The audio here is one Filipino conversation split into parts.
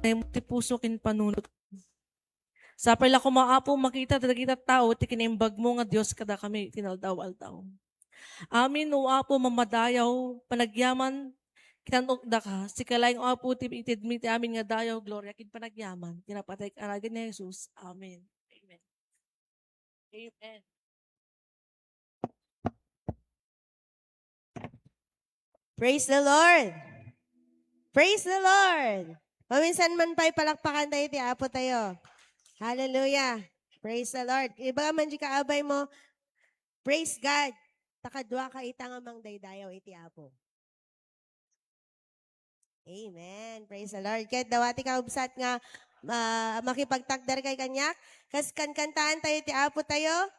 ti puso kin panunot. Sapay la kumaapo makita dagita tao ti kinaimbag mo nga Dios kada kami tinaldaw-aldaw. Amin o apo mamadayaw panagyaman kinanokda ka si kalaing o apo ti itidmi ti amin nga dayaw gloria kin panagyaman tinapatay karagin ni Jesus. Amen. Amen. Amen. Praise the Lord! Praise the Lord! Paminsan man pa'y palakpakan tayo ti Apo tayo. Hallelujah! Praise the Lord. Iba man di kaabay mo, praise God. Takadwa ka itang amang daydayaw iti Apo. Amen. Praise the Lord. Kahit dawati ka ubsat nga makipagtagdar kay kanyak, kas kankantaan tayo ti Apo tayo.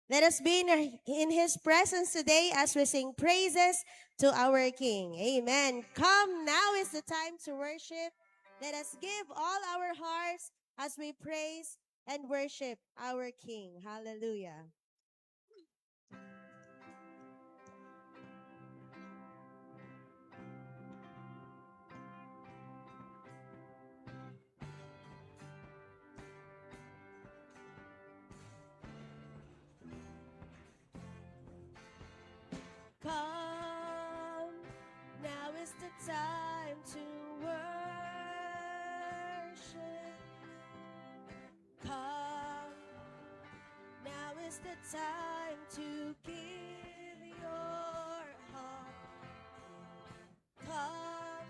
Let us be in His presence today as we sing praises to our King. Amen. Come, now is the time to worship. Let us give all our hearts as we praise and worship our King. Hallelujah. Come, now is the time to worship. Come, now is the time to give your heart. Come,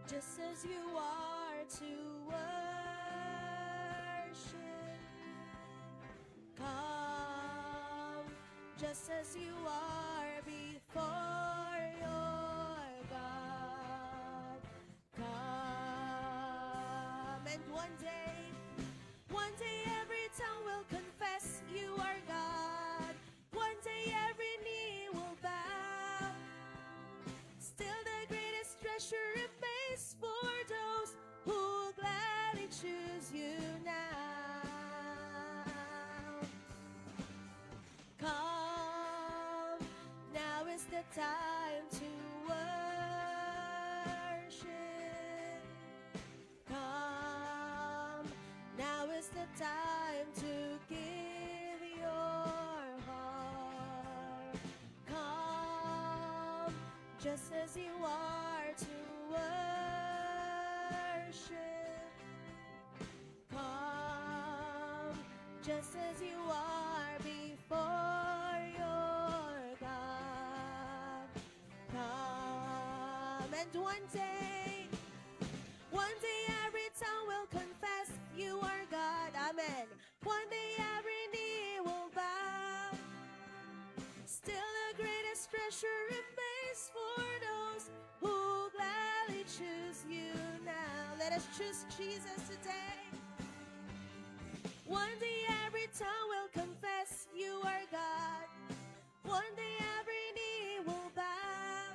just as you are to worship. Come, just as you are before your God. Come, and one day every tongue will confess you are God. One day every knee will bow. Still the greatest treasure remains for those who gladly choose you now. Come, now is the time to worship. Come, now is the time to give your heart. Come, just as you are to worship. Come, just as you are before your God. Come, and one day every tongue will confess you are God. Amen. One day every knee will bow. Still the greatest treasure remains for those who gladly choose you now. Let us choose Jesus today. One day every tongue will confess you are God. One day every knee will bow.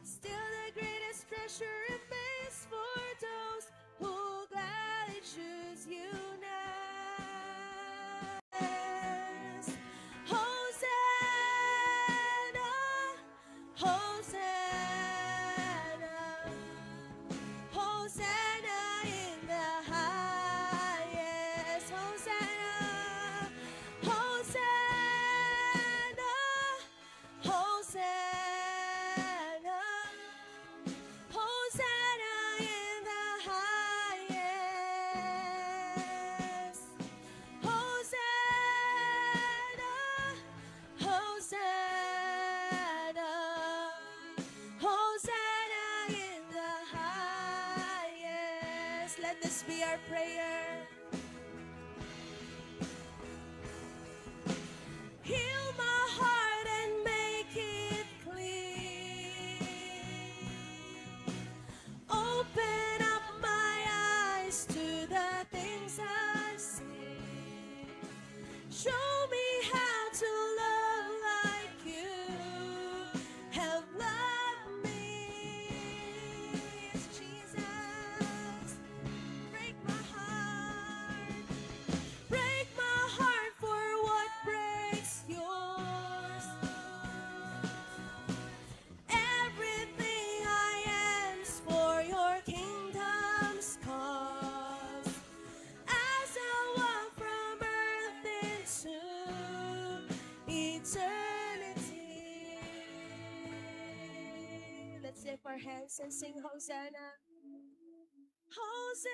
Still the greatest treasure remains for those who gladly choose you now. Yes. Hosanna, Hosanna, Hosanna in the highest. Hosanna, Hosanna, Hosanna, Hosanna in the highest. Hosanna, Hosanna, Hosanna in the highest. Let this be our prayer. Heal my heart and make it clean. Open up my eyes to the things I see. Show me how to love like you have loved me. Yes, Jesus, break my heart. Break my heart for what breaks yours. Everything I am is for your kingdom. our hands and sing Hosanna. Hosanna,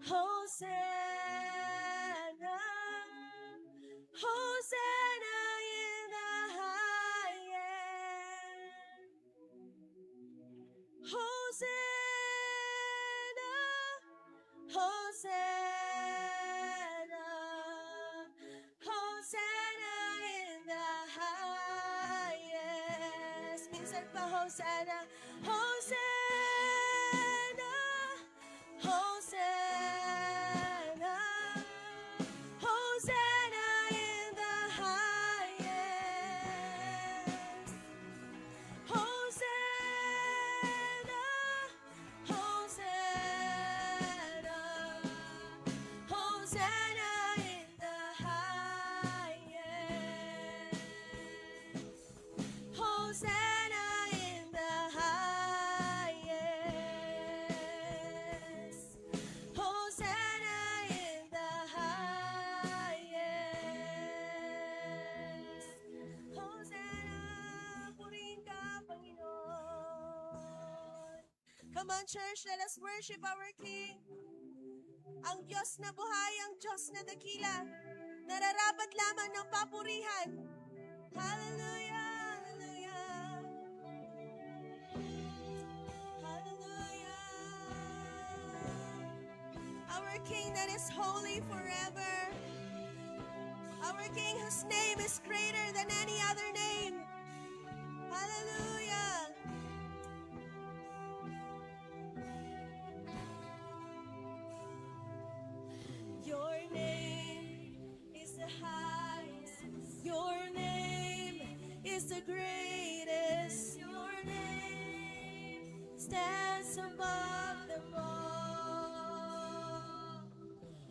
Hosanna, Hosanna in the highest. Hosanna, Hosanna, Hosanna in the highest. Minsan pa, Hosanna, Hosanna, Hosanna, Hosanna in the highest. Hosanna, Hosanna, Hosanna in the highest. Hosanna in the highest. Hosanna in the highest. Hosanna, purihin ka, Panginoon. Come on, church, let us worship our King. Ang Diyos na buhay, ang Diyos na dakila, nararapat lamang ng papurihan. Hallelujah, hallelujah, hallelujah. Our King that is holy forever. Our King whose name is greater than any other name. Hallelujah. Your name is the highest. Your name is the greatest. Your name stands above them all.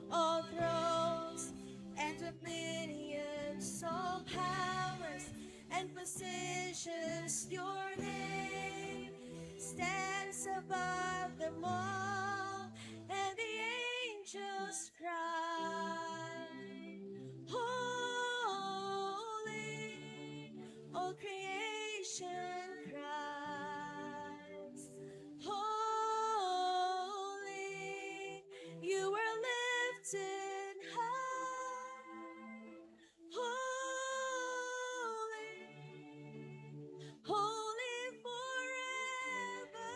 All thrones and dominions, all powers and positions. Your name stands above them all. And the angels cry, holy, all creation cries, holy, you were lifted high, holy, holy forever.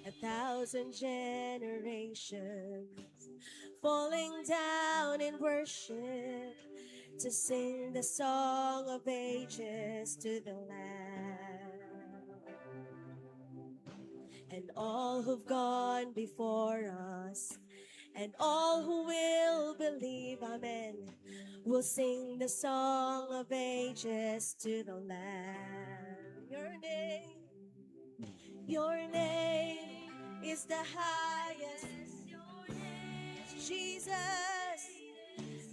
A thousand generations falling down in worship to sing the song of ages to the Lamb. And all who've gone before us and all who will believe, amen, will sing the song of ages to the Lamb. Your name is the highest. Your name is Jesus.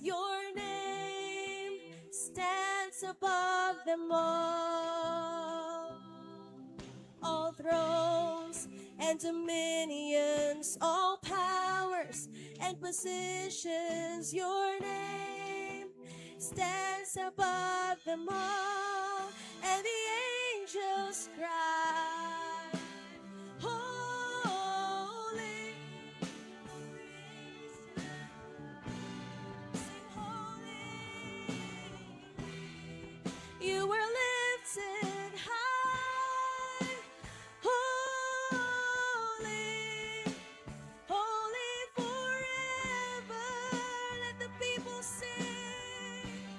Your name stands above them all. All thrones and dominions, all powers and positions. Your name stands above them all. And the angels cry, holy, sing holy, you were lifted high, holy, holy forever. Let the people sing,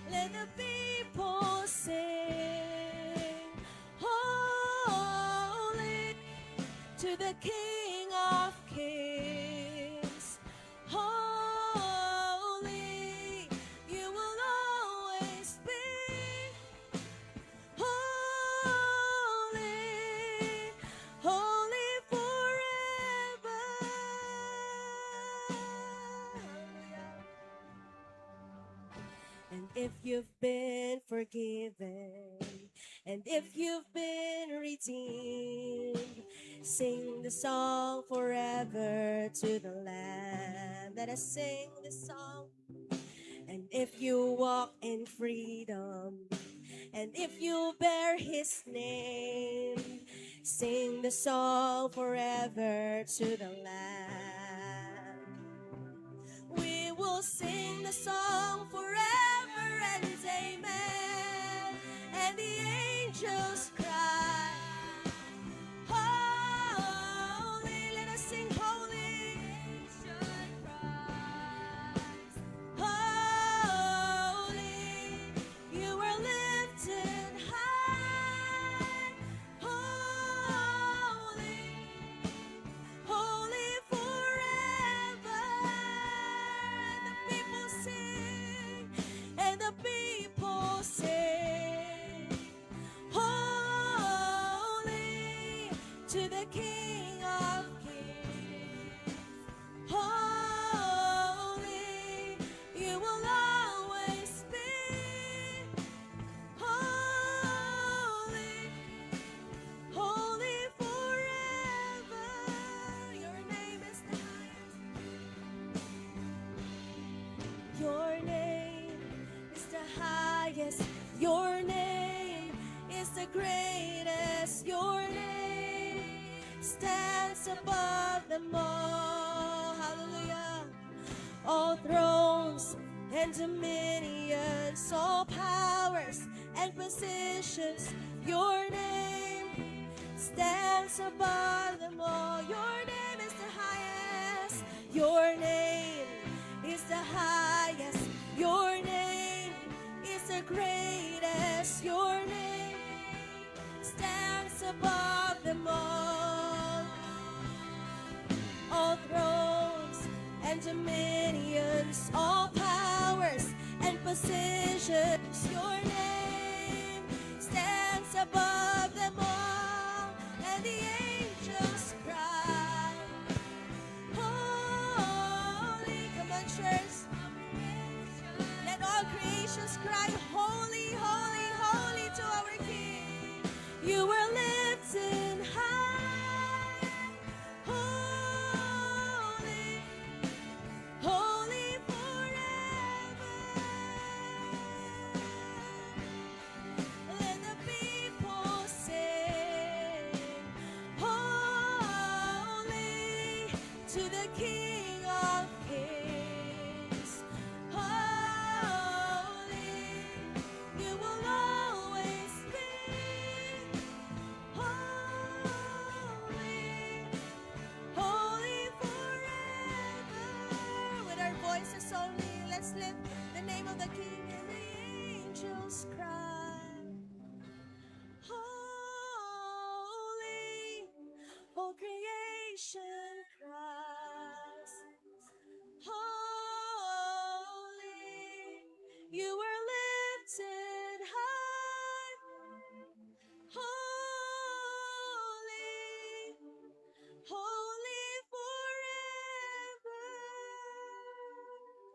let the people sing, holy, to the King of Kings. Holy, you will always be. Holy, holy forever. And if you've been forgiven, and if you've been redeemed, sing the song forever to the Lamb. Let us sing the song. if you walk in freedom, and if you bear his name, sing the song forever to the Lamb. We will sing the song forever and amen. And the angels cry, holy, let us sing holy. Holy, you are lifted high. Holy, holy forever. And the people sing, and the people sing, holy to the King of Kings. Holy, you will always be. Holy, holy forever. Your name is the highest. Your name is the highest. Your name is the greatest. Your name stands above them all. Hallelujah. All thrones and dominions, all powers and positions. Your name stands above them all. Your name is the highest. Your name is the highest. Your name is the greatest. Your name stands above them all. All thrones and dominions, all powers and positions. Your name stands above them all. And the angels cry, holy. Come on, church. Let all creations cry, holy, holy, holy to our King. You were lifted high. Holy, holy forever. Let the people sing, holy to the King of Kings. Holy, you will always be. Holy, holy forever. With our voices only, let's lift the name of the King, and the angels cry, holy, all creation cries, holy, you are lifted high. Holy, holy forever.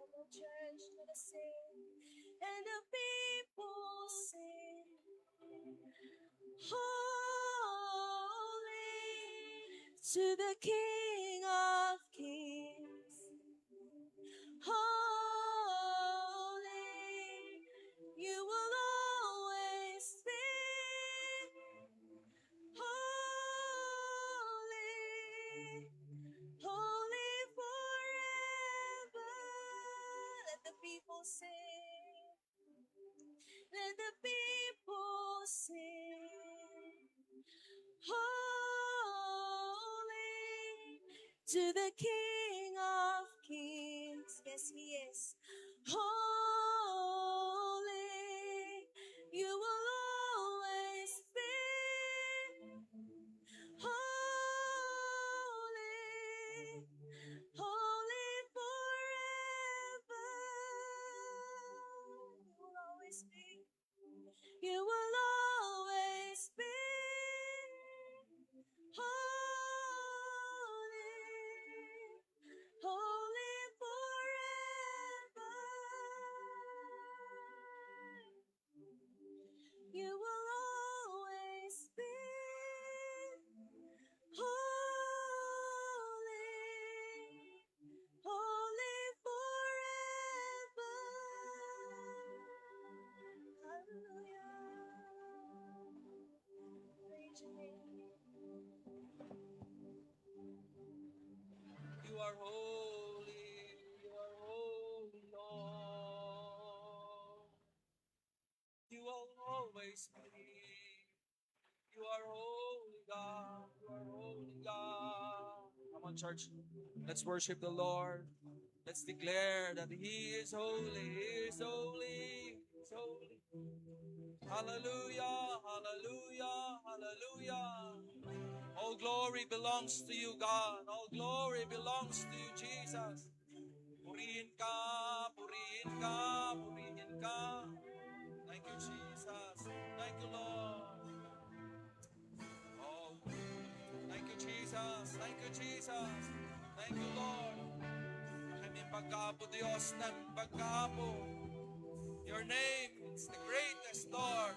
Come on, church, let us sing. And the people sing, holy to the King of Kings. Holy, you will always be. Holy, holy forever. Let the people sing. Let the people sing. Holy to the King of Kings. Yes, he is. Holy, you will always be. Holy, holy forever. You will always be. You will always be. Holy, holy forever. on, church. Let's worship the Lord. Let's declare that He is holy. He is holy. He is holy. Hallelujah. Hallelujah. Hallelujah. All glory belongs to you, God. All glory belongs to you, Jesus. Purihin ka, purihin ka, purihin ka. Thank you, Jesus. Thank you, Lord. Oh, thank you, Jesus. Thank you, Jesus. Thank you, Lord. Kami pagkaapo, Diyos, ng pagkaapo. Your name is the greatest, Lord.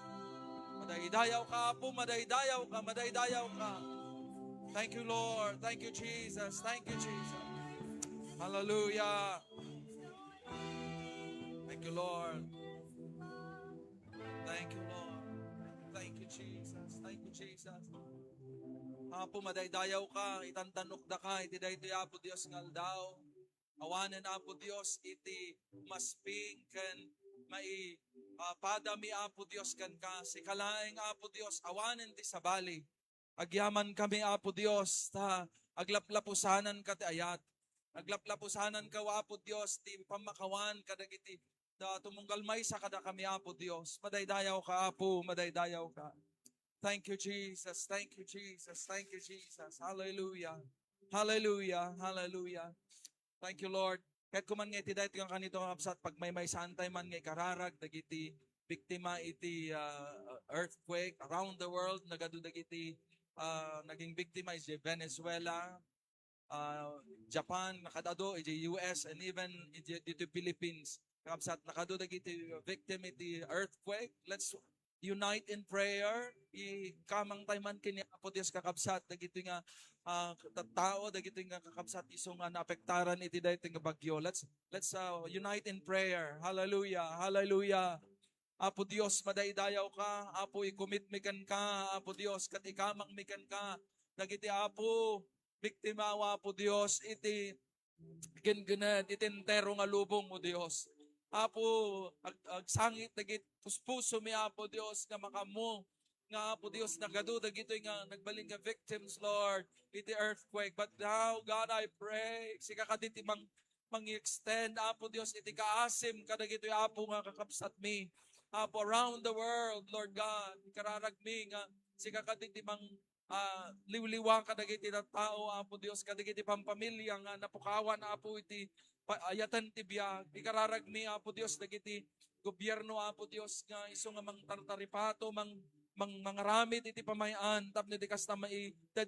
Madaydayaw ka, Apo. Madaydayaw ka, madaydayaw ka. Thank you, Lord. Thank you, Jesus. Thank you, Jesus. Hallelujah. Thank you, Lord. Thank you, Lord. Thank you, Jesus. Thank you, Jesus. Apo, madaydayaw ka, itantanok da ka, iti daytoy Apo Dios ngaldaw. Awanan Apo Dios, iti masping kan mai padami Apo Dios kan ka, sikalaing Apo Dios, awanan ti sabali. Agyaman kami Apo Dios, ta aglaplapusanan ka ti ayat. Aglaplapusanan ka Apo Dios, ti pamakawan kadagiti da tumunggalmay sa kada kami Apo Dios. Madaydayaw ka Apo, madaydayaw ka. Thank you, Jesus. Thank you, Jesus. Thank you, Jesus. Hallelujah. Hallelujah. Hallelujah. Thank you, Lord. Kahit kuman nga iti dahit kang kanito kapsat, pag may santay man nga ikararag, dagiti biktima iti earthquake around the world, naging biktima is Venezuela, Japan, nakadado, iti US, and even iti Philippines. Kapsat, nakado dagiti victim iti earthquake. Let's unite in prayer. Kamang tayman kini Apo Dios kakabsat dagiti nga tao dagiti nga kakabsat iso nga naapektaran iti daytoy nga bagyo. Let's unite in prayer. Hallelujah. Hallelujah. Apo Dios, madaydayaw ka. Apo, ikumit mikan ka. Apo Dios, kat ikamang mikan ka. Dagiti Apo, biktima wa Apo Dios, iti ginganad, itentero nga lubong mo Dios. Apo, agsangit dagit puspuso mi Apo Dios nga makamo nga Apo Dios nagadu dagito nga nagbaling nga victims Lord iti earthquake. But now God, I pray sika kaditi mang-extend Apo Dios iti kaasim kadagito Apo nga kakabsat mi Apo around the world Lord God kararag mi nga sika kaditi liwliwang kadagiti tao Apo Dios kadagiti pampamilya nga napukawan Apo iti ayatan ti biag ikararag mi Apo Dios dagiti gobyerno Apo Dios nga iso nga mang tartaripato mangaramid iti pamayan tapno iti kasta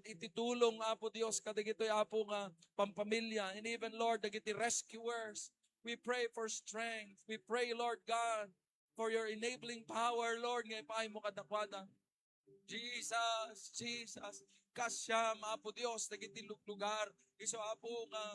iti tulong Apo Dios kadagitoy Apo nga pampamilya and even Lord dagiti rescuers we pray for strength we pray Lord God for your enabling power Lord nga ipaay mo kadakwada Jesus Jesus kasyam Apo Dios dagiti lugar iso Apo nga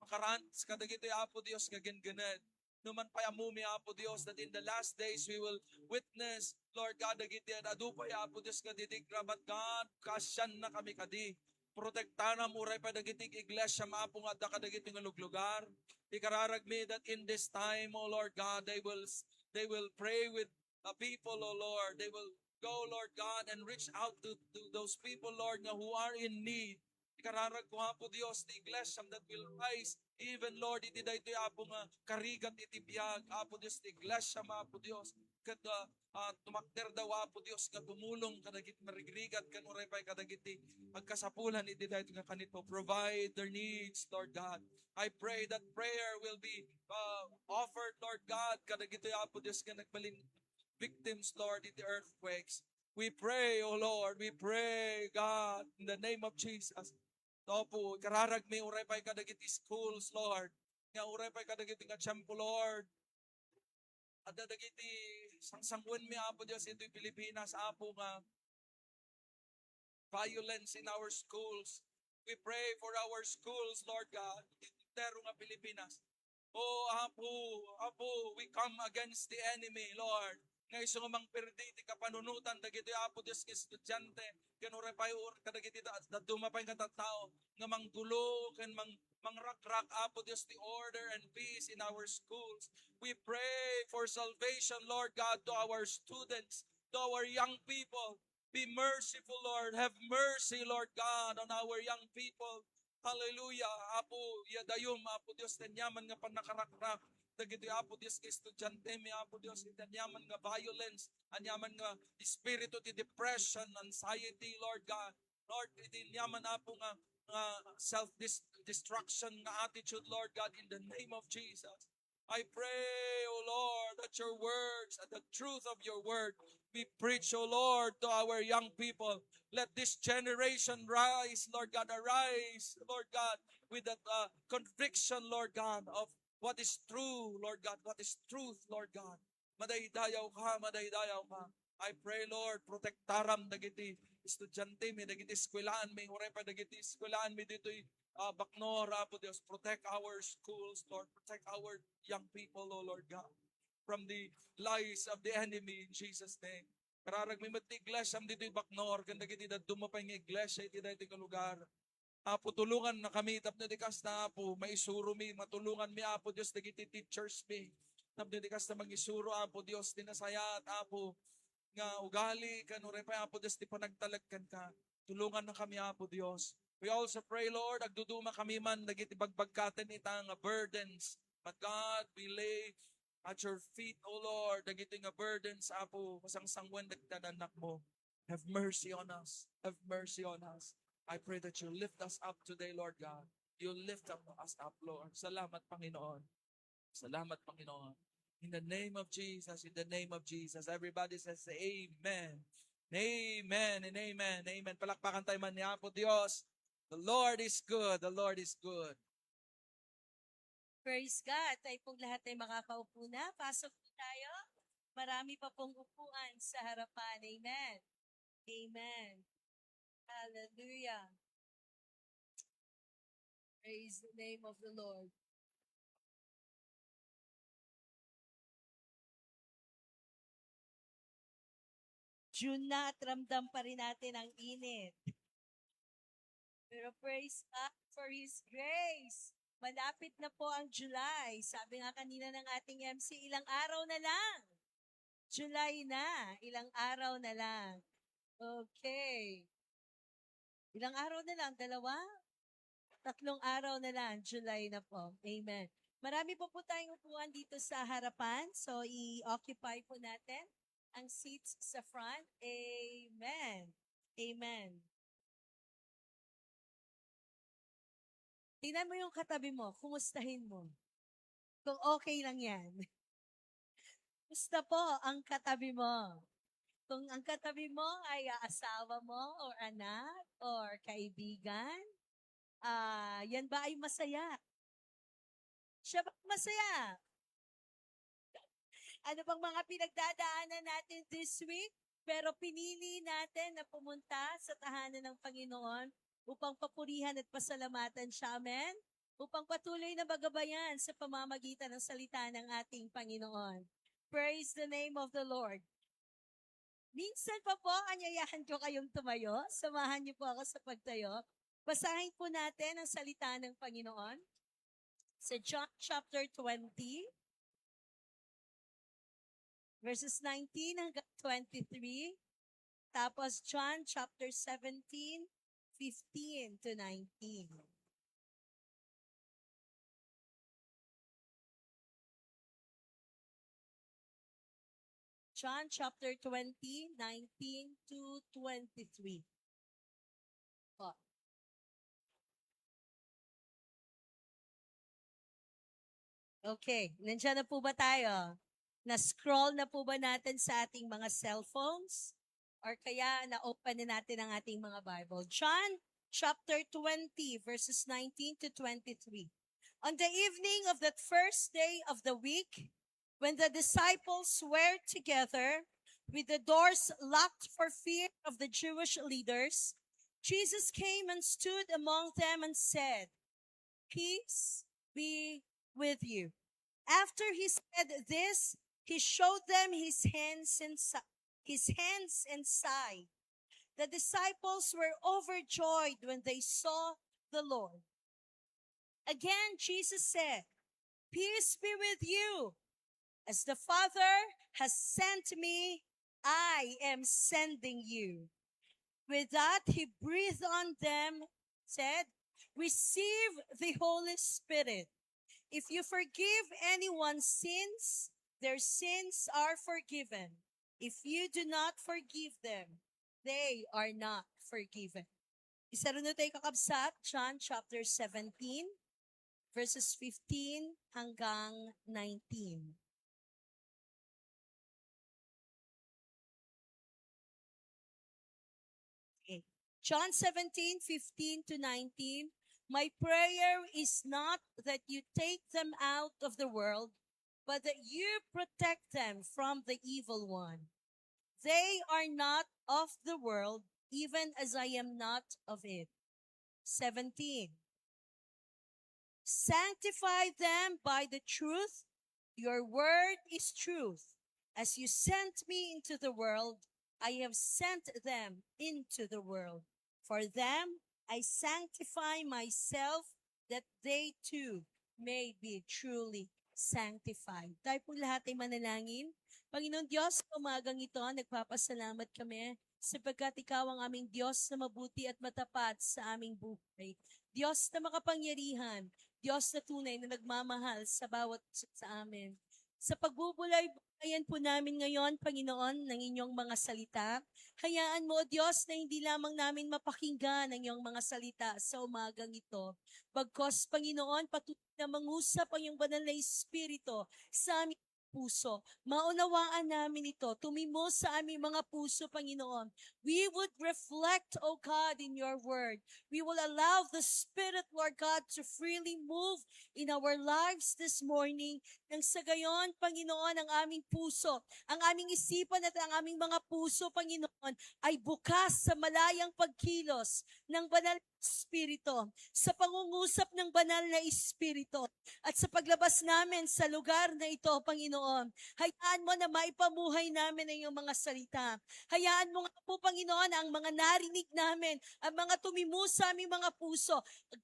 makarants kadagitoy Apo Dios nga gengened numan pa amumi Apo Dios that in the last days we will witness Lord God dagiti adupay Apo Dios kadidigra but God kasyan na kami kadi protektana muray pa dagiti iglesia maapo nga da kadagiti nga lugar ikararag mi that in this time O Lord God they will pray with the people O Lord they will go Lord God and reach out to those people Lord nga who are in need ikararag ko Apo Dios the iglesia that will rise even Lord iti daytoy Apo nga karigat iti biag Apo Dios the iglesia Apo Dios ket tumakder daw Apo Dios nga tumulong kadagiti marigrigat ken uray pay kadagiti pagkasapulan iti daytoy nga kanito provide their needs Lord God I pray that prayer will be offered Lord God kadagiti Apo Dios nga nagbalin victims Lord in the earthquakes we pray O Lord we pray God in the name of Jesus Opo, kararag may uray pa'y kadagiti schools, Lord. Nga uray pa'y kadagiti nga tiyempo, Lord. At dadagiti sangsangwen mi, Apo Diyos, ito'y Pilipinas, Apo nga violence in our schools. We pray for our schools, Lord God. Itero nga Pilipinas. Oh, Apo, we come against the enemy, Lord. Nga iso nga mang perditi kapanunutan dagiti Apo Dios nga estudyante ken uray pay kadagiti dumapay nga tattao nga manggulo ken mangrakrak Apo Dios the order and peace in our schools. We pray for salvation, Lord God, to our students, to our young people. Be merciful, Lord. Have mercy, Lord God, on our young people. Hallelujah. Apo, yadayom, Apo Dios, tanyaman nga panakarakrak. Dagiti Apo Dios, kay estudyante mi Apo Dios, tanyaman nga violence, anyaman nga espiritu ti depression, anxiety, Lord God. Lord, itinyaman Apo nga self-destruction nga attitude, Lord God, in the name of Jesus. I pray, O Lord, that your words and the truth of your word be preached, O Lord, to our young people. Let this generation rise, Lord God, arise, Lord God, with that conviction, Lord God, of what is true, Lord God, what is truth, Lord God. Madaydayaw ka, madaydayaw ka. I pray, Lord, protektaram dagiti estudyante mi, dagiti eskwelahan mi, urepa dagiti eskwelahan mi dito'y Bacnor, Apo Dios, protect our schools, Lord, protect our young people, O Lord God, from the lies of the enemy in Jesus' name. Kararag may mati iglesia, dito'y Bacnor, kanda kiti da dumapay nga iglesia, iti da iti kalugar. Apo, tulungan na kami, tapno di kas na Apo, maisuro mi, matulungan mi, Apo Dios, dagiti teachers mi. Tapno di kas na magisuro, Apo Dios, dinasayat, Apo, nga ugali, kanure pa, Apo Dios, di panagtalagkan ka. Tulungan na kami, Apo Dios. We also pray, Lord, agduduma kami man, dagiti bagbagkaten itang burdens. But God, we lay at your feet, O Lord, dagiti nga burdens, Apo, masangsangwen dagtananak mo. Have mercy on us. Have mercy on us. I pray that you lift us up today, Lord God. You lift us up, Lord. Salamat, Panginoon. Salamat, Panginoon. In the name of Jesus, in the name of Jesus. Everybody says, Amen. Amen and amen. Amen. Palakpakan tayo man niya po, Diyos. The Lord is good. The Lord is good. Praise God. Tayo pong lahat ay makakaupo na. Pasok po tayo. Marami pa pong upuan sa harapan. Amen. Amen. Hallelujah. Praise the name of the Lord. June na at ramdam pa rin natin ang init. Pero praise God for His grace. Malapit na po ang July. Sabi nga kanina ng ating MC, ilang araw na lang. July na. Ilang araw na lang. Okay. Ilang araw na lang? 2? 3 araw na lang. July na po. Amen. Marami po tayong upuan dito sa harapan. So, i-occupy po natin ang seats sa front. Amen. Amen. Tingnan mo yung katabi mo. Kumustahin mo. Kung okay lang yan. Kumusta po ang katabi mo? Kung ang katabi mo ay asawa mo or anak or kaibigan, yan ba ay masaya? Siya ba masaya? Ano bang mga pinagdadaanan natin this week? Pero pinili natin na pumunta sa tahanan ng Panginoon upang papurihan at pasalamatan siya. Amen? Upang patuloy na bagabayan sa pamamagitan ng salita ng ating Panginoon. Praise the name of the Lord. Minsan pa po, anyayahan ko kayong tumayo. Samahan niyo po ako sa pagtayo. Basahin po natin ang salita ng Panginoon sa John chapter 20, verses 19 hanggang 23. Tapos John chapter 17, 15 to 19. John chapter 20, 19 to 23. Po. Okay, nandiyan na po ba tayo? Na-scroll na po ba natin sa ating mga cellphones? Or kaya na-open na natin ang ating mga Bible? John chapter 20, verses 19 to 23. On the evening of that first day of the week, when the disciples were together, with the doors locked for fear of the Jewish leaders, Jesus came and stood among them and said, "Peace be with you." After he said this, he showed them his hands and side. The disciples were overjoyed when they saw the Lord. Again, Jesus said, "Peace be with you. As the Father has sent me, I am sending you." With that, he breathed on them, said, receive the Holy Spirit. If you forgive anyone's sins, their sins are forgiven. If you do not forgive them, they are not forgiven. Isa rin tayo kakabsat, John chapter 17, verses 15 hanggang 19. Okay. John 17:15 to 19. My prayer is not that you take them out of the world, but that you protect them from the evil one. They are not of the world, even as I am not of it. 17. Sanctify them by the truth. Your word is truth. As you sent me into the world, I have sent them into the world. For them, I sanctify myself that they too may be truly sanctified. Tayo po lahat ay manalangin. Panginoon Diyos, umagang ito, nagpapasalamat kami sapagkat Ikaw ang aming Diyos na mabuti at matapat sa aming buhay. Diyos na makapangyarihan, Diyos na tunay na nagmamahal sa bawat isa sa amin. Sa pagbubulay-bulayan po namin ngayon, Panginoon, ng inyong mga salita, hayaan mo, Diyos, na hindi lamang namin mapakinggan ang iyong mga salita sa umagang ito. Bagkos, Panginoon, patuloy na mangusap ang iyong banal na Espiritu sa aming puso. Maunawaan namin ito. Tumimo sa aming mga puso, Panginoon. We would reflect, O God, in your word. We will allow the Spirit, Lord God, to freely move in our lives this morning. Nang sa gayon, Panginoon, ang aming puso, ang aming isipan at ang aming mga puso, Panginoon, ay bukas sa malayang pagkilos ng banal na Espiritu, sa pangungusap ng banal na Espiritu, at sa paglabas namin sa lugar na ito, Panginoon. Hayaan mo na maipamuhay namin ang iyong mga salita. Hayaan mo nga po, Panginoon, ang mga narinig namin, ang mga tumimo sa aming mga puso.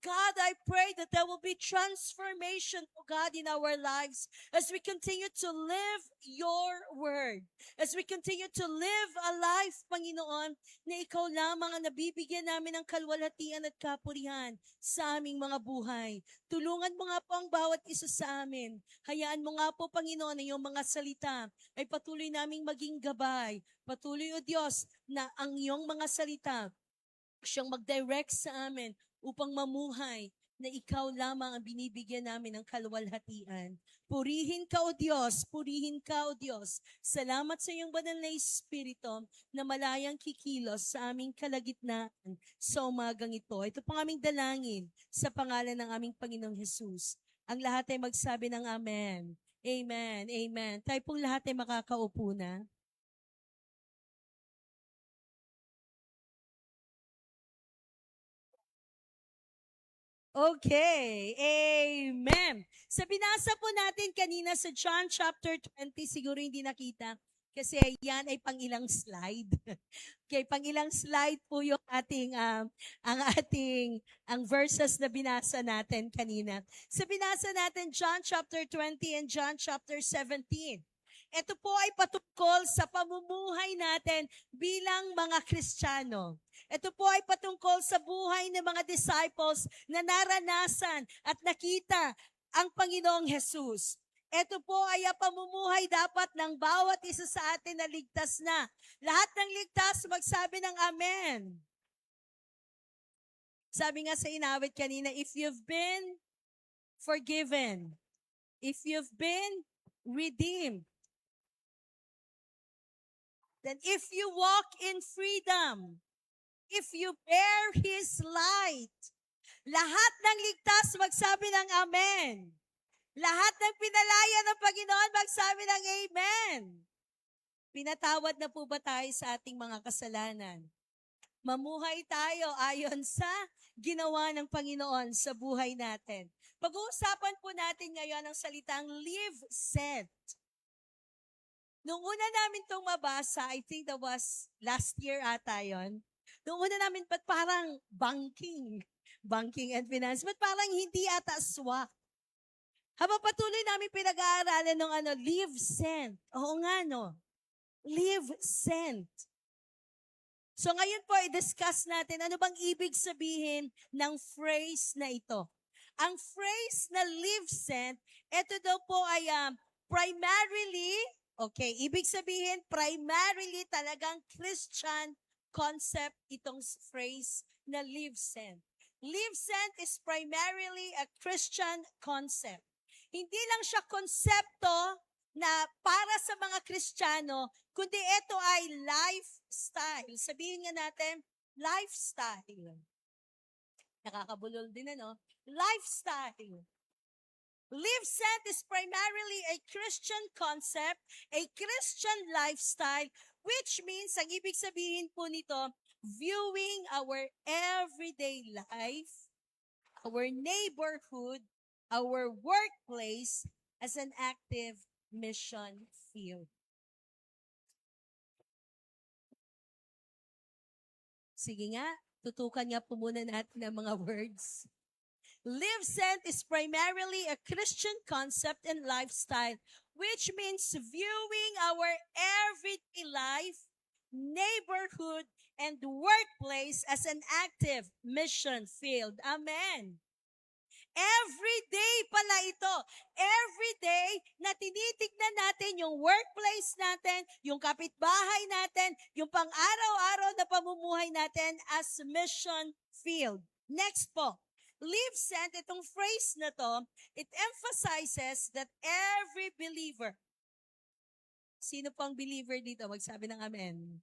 God, I pray that there will be transformation, O God, in our lives as we continue to live your word. As we continue to live a life, Panginoon, na ikaw lamang ang nabibigyan namin ng kalwalhatian at kapurihan sa aming mga buhay. Tulungan mo nga po ang bawat isa sa amin. Hayaan mo nga po, Panginoon, na iyong mga salita ay patuloy naming maging gabay. Patuloy, O Diyos, na ang iyong mga salita siyang mag-direct sa amin upang mamuhay na ikaw lamang ang binibigyan namin ng kaluwalhatian. Purihin ka, O Diyos. Purihin ka, O Diyos. Salamat sa iyong banal na Espiritu na malayang kikilos sa aming kalagitnaan sa umagang ito. Ito pang aming dalangin sa pangalan ng aming Panginoong Hesus. Ang lahat ay magsabi ng Amen. Amen. Amen. Tayo pong lahat ay makakaupo na. Okay, amen. Sa binasa po natin kanina sa John chapter 20, siguro hindi nakita kasi yan ay pangilang slide. Okay, pangilang slide po yung ating ang verses na binasa natin kanina. Sa binasa natin John chapter 20 and John chapter 17. Ito po ay patungkol sa pamumuhay natin bilang mga Kristiyano. Ito po ay patungkol sa buhay ng mga disciples na naranasan at nakita ang Panginoong Hesus. Ito po ay ang pamumuhay dapat ng bawat isa sa atin na ligtas na. Lahat ng ligtas magsabi ng Amen. Sabi nga sa inawit kanina, if you've been forgiven, if you've been redeemed, then if you walk in freedom, if you bear His light, lahat ng ligtas magsabi ng Amen. Lahat ng pinalaya ng Panginoon magsabi ng Amen. Pinatawad na po ba tayo sa ating mga kasalanan? Mamuhay tayo ayon sa ginawa ng Panginoon sa buhay natin. Pag-uusapan po natin ngayon ang salitang live sent. Nung una namin itong mabasa, I think that was last year ata yun. Nung una namin, ba't parang banking and finance, ba't parang hindi ata swak? Habang patuloy namin pinag-aaralan ng live sent. Oo nga, no? Live sent. So ngayon po, i-discuss natin ano bang ibig sabihin ng phrase na ito. Ang phrase na live sent, ito daw po ay primarily, okay, ibig sabihin primarily talagang Christian concept itong phrase na live sent. Live sent is primarily a Christian concept. Hindi lang siya konsepto na para sa mga Kristiyano, kundi ito ay lifestyle. Sabihin nga natin, lifestyle. Nakakabulol din ano? Lifestyle. Live sent is primarily a Christian concept, a Christian lifestyle, which means, ang ibig sabihin po nito, viewing our everyday life, our neighborhood, our workplace as an active mission field. Sige nga, tutukan nga po muna natin ang mga words. Live sent is primarily a Christian concept and lifestyle, which means viewing our everyday life, neighborhood, and workplace as an active mission field. Amen. Every day pala ito. Every day na tinitignan natin yung workplace natin, yung kapitbahay natin, yung pang-araw-araw na pamumuhay natin as mission field. Next po. Live sent, itong phrase na to, it emphasizes that every believer, sino pang believer dito? Magsabi ng amen.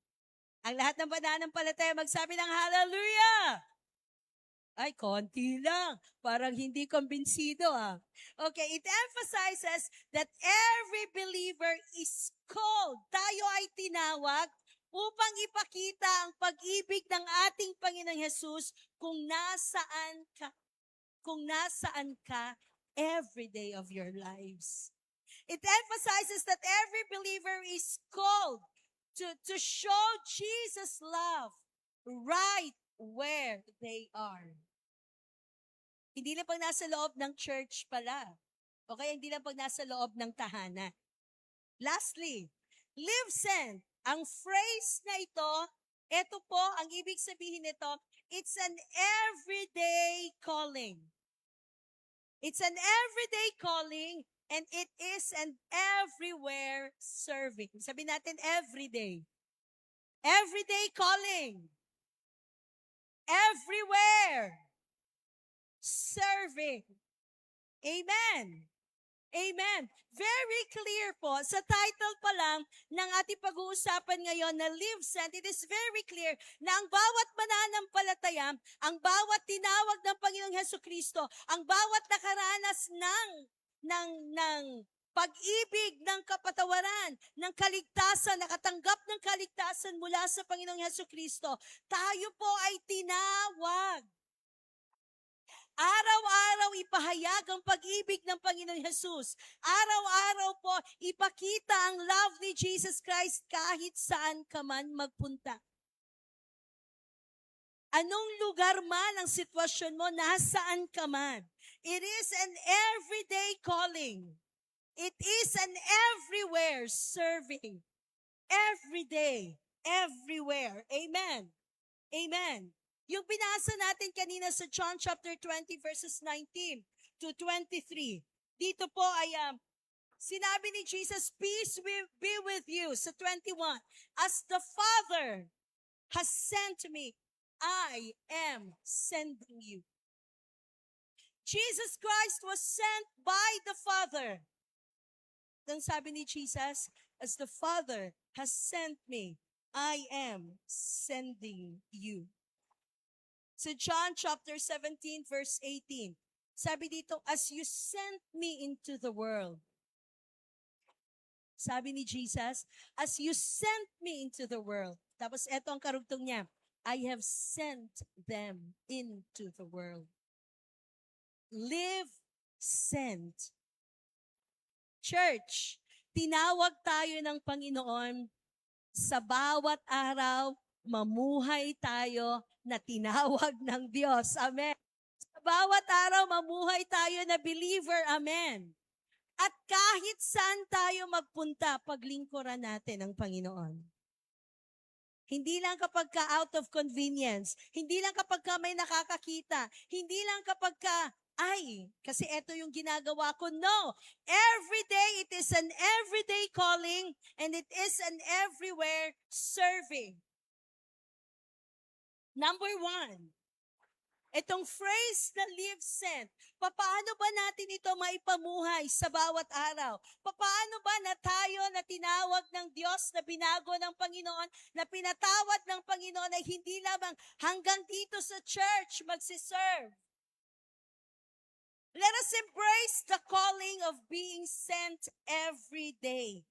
Ang lahat ng pananampalataya, magsabi ng hallelujah! Ay, konti lang. Parang hindi kumbinsido Okay, it emphasizes that every believer is called. Tayo ay tinawag upang ipakita ang pag-ibig ng ating Panginoong Hesus kung nasaan ka every day of your lives. It emphasizes that every believer is called to show Jesus' love right where they are. Hindi lang pag nasa loob ng church pala. Okay, hindi lang pag nasa loob ng tahanan. Lastly, live sent. Ang phrase na ito po, ang ibig sabihin nito, it's an everyday calling. It's an everyday calling and it is an everywhere serving. Sabi natin everyday. Everyday calling. Everywhere serving. Amen. Amen. Very clear po, sa title pa lang ng ating pag-uusapan ngayon na Live Sent, it is very clear na ang bawat mananampalataya, ang bawat tinawag ng Panginoong Hesukristo, ang bawat nakaranas ng pag-ibig, ng kapatawaran, ng kaligtasan, nakatanggap ng kaligtasan mula sa Panginoong Hesukristo, tayo po ay tinawag. Araw-araw ipahayag ang pag-ibig ng Panginoong Jesus. Araw-araw po ipakita ang love ni Jesus Christ kahit saan ka man magpunta. Anong lugar man ang sitwasyon mo, nasaan ka man. It is an everyday calling. It is an everywhere serving. Every day, everywhere. Amen. Amen. Yung binasa natin kanina sa John chapter 20 verses 19 to 23. Dito po ay sinabi ni Jesus, peace be with you. Sa 21, as the Father has sent me, I am sending you. Jesus Christ was sent by the Father. Then sabi ni Jesus, as the Father has sent me, I am sending you. So John chapter 17 verse 18. Sabi dito, as you sent me into the world. Sabi ni Jesus, as you sent me into the world. Tapos eto ang karugtong niya, I have sent them into the world. Live sent. Church, tinawag tayo ng Panginoon sa bawat araw, mamuhay tayo na tinawag ng Diyos. Amen. Sa bawat araw, mamuhay tayo na believer. Amen. At kahit saan tayo magpunta, paglingkuran natin ang Panginoon. Hindi lang kapag ka out of convenience. Hindi lang kapag ka may nakakakita. Hindi lang kapag ka, ay, kasi ito yung ginagawa ko. No. Every day, it is an everyday calling and it is an everywhere serving. Number 1, itong phrase na live sent, paano ba natin ito maipamuhay sa bawat araw? Paano ba na tayo na tinawag ng Diyos, na binago ng Panginoon, na pinatawad ng Panginoon ay hindi lamang hanggang dito sa church magsiserve? Let us embrace the calling of being sent every day.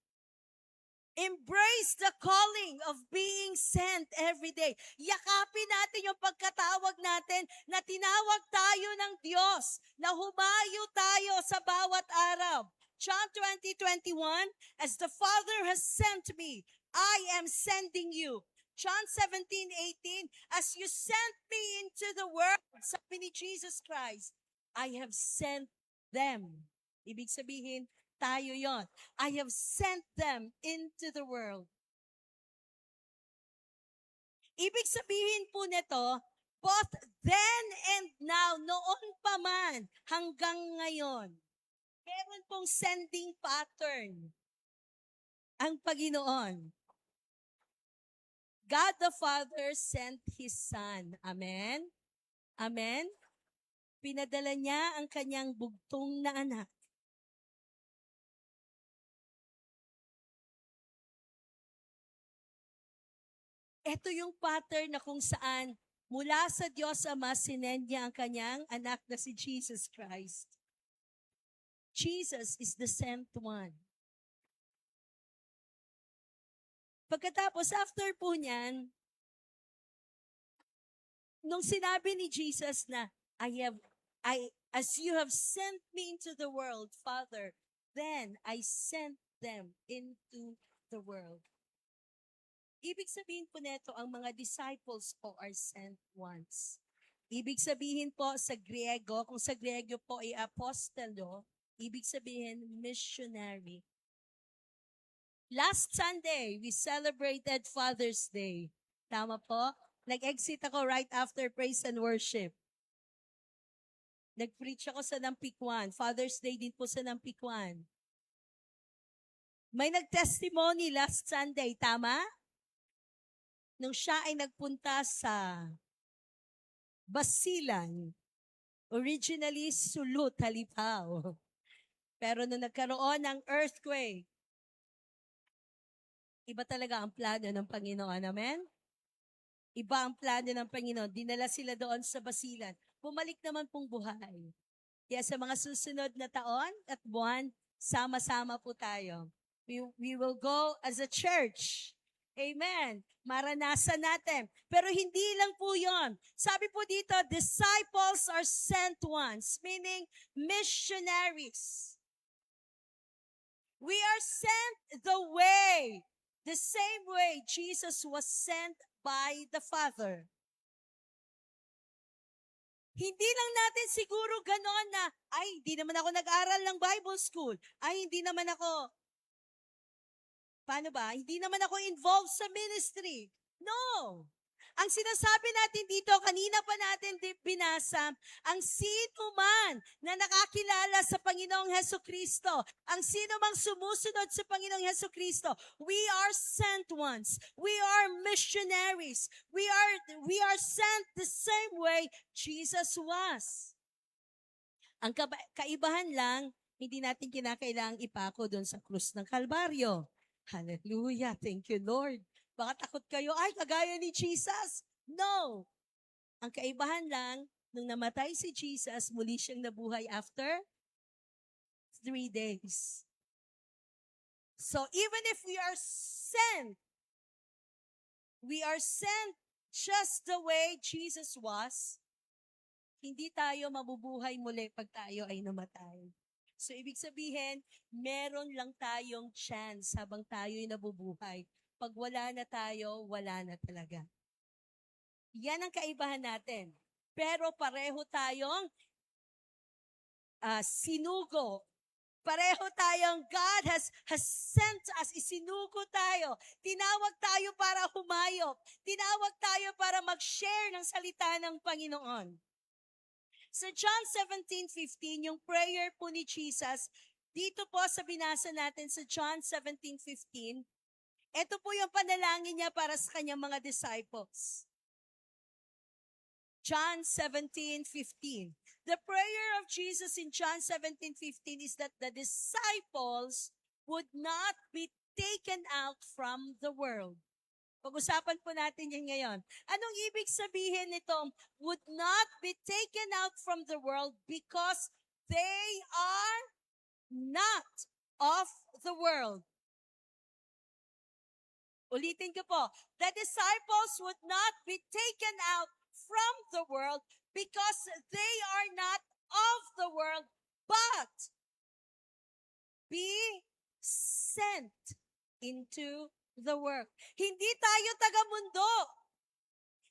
Embrace the calling of being sent every day. Yakapin natin yung pagkatawag natin na tinawag tayo ng Diyos, na humayo tayo sa bawat araw. John 20:21, as the Father has sent me, I am sending you. John 17:18, as you sent me into the world, sabi ni Jesus Christ, I have sent them. Ibig sabihin, tayo yon. I have sent them into the world. Ibig sabihin po nito, both then and now, noon pa man, hanggang ngayon, meron pong sending pattern ang Panginoon. God the Father sent His Son. Amen? Amen? Pinadala niya ang kanyang bugtong na anak. Ito yung pattern na kung saan mula sa Diyos Ama, sinend niya ang kanyang anak na si Jesus Christ. Jesus is the sent one. Pagkatapos, after po niyan, nung sinabi ni Jesus na, as you have sent me into the world, Father, then I sent them into the world. Ibig sabihin po neto, ang mga disciples po are sent ones. Ibig sabihin po sa Griego, kung sa Griego po ay apostolo, ibig sabihin missionary. Last Sunday, we celebrated Father's Day. Tama po? Nag-exit ako right after praise and worship. Nag-preach ako sa Nampikwan. Father's Day din po sa Nampikwan. May nag-testimony last Sunday, tama? Nung siya ay nagpunta sa Basilan, originally Sulut, Halipaw. Pero nung nagkaroon ng earthquake, iba talaga ang plano ng Panginoon. Amen? Iba ang plano ng Panginoon. Dinala sila doon sa Basilan. Bumalik naman pong buhay. Kaya sa mga susunod na taon at buwan, sama-sama po tayo. We will go as a church. Amen. Maranasan natin. Pero hindi lang po yon. Sabi po dito, disciples are sent ones, meaning missionaries. We are sent the way, the same way Jesus was sent by the Father. Hindi lang natin siguro ganon na, ay, hindi naman ako nag-aral ng Bible school. Ay, hindi naman ako, paano ba? Hindi naman ako involved sa ministry. No. Ang sinasabi natin dito, kanina pa natin binasa, ang sino man na nakakilala sa Panginoong Hesukristo, ang sino mang sumusunod sa Panginoong Hesukristo, we are sent ones. We are missionaries. We are sent the same way Jesus was. Ang kaibahan lang, hindi natin kinakailangang ipako doon sa krus ng Kalbaryo. Hallelujah. Thank you, Lord. Baka takot kayo, ay, kagaya ni Jesus. No. Ang kaibahan lang, nung namatay si Jesus, muli siyang nabuhay after 3 days. So even if we are sent just the way Jesus was, hindi tayo mabubuhay muli pag tayo ay namatay. So ibig sabihin, meron lang tayong chance habang tayo'y nabubuhay. Pag wala na tayo, wala na talaga. Yan ang kaibahan natin. Pero pareho tayong sinugo Pareho tayong God has sent us, isinugo tayo. Tinawag tayo para humayop. Tinawag tayo para mag-share ng salita ng Panginoon. Sa John 17:15, yung prayer po ni Jesus, dito po sa binasa natin sa John 17:15, ito po yung panalangin niya para sa kanyang mga disciples. John 17:15. The prayer of Jesus in John 17:15 is that the disciples would not be taken out from the world. Pag-usapan po natin yan ngayon. Anong ibig sabihin nitong would not be taken out from the world because they are not of the world. Ulitin ko po. The disciples would not be taken out from the world because they are not of the world, but be sent into the world. Hindi tayo taga-mundo.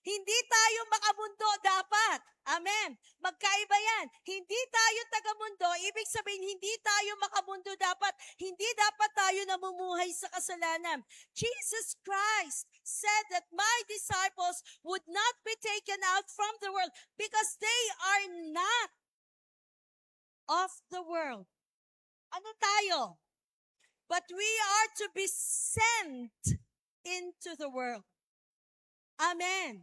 Hindi tayo makamundo dapat. Amen. Magkaiba yan. Hindi tayo taga-mundo, ibig sabihin hindi tayo makamundo dapat. Hindi dapat tayo namumuhay sa kasalanan. Jesus Christ said that my disciples would not be taken out from the world because they are not of the world. Ano tayo? But we are to be sent into the world. Amen.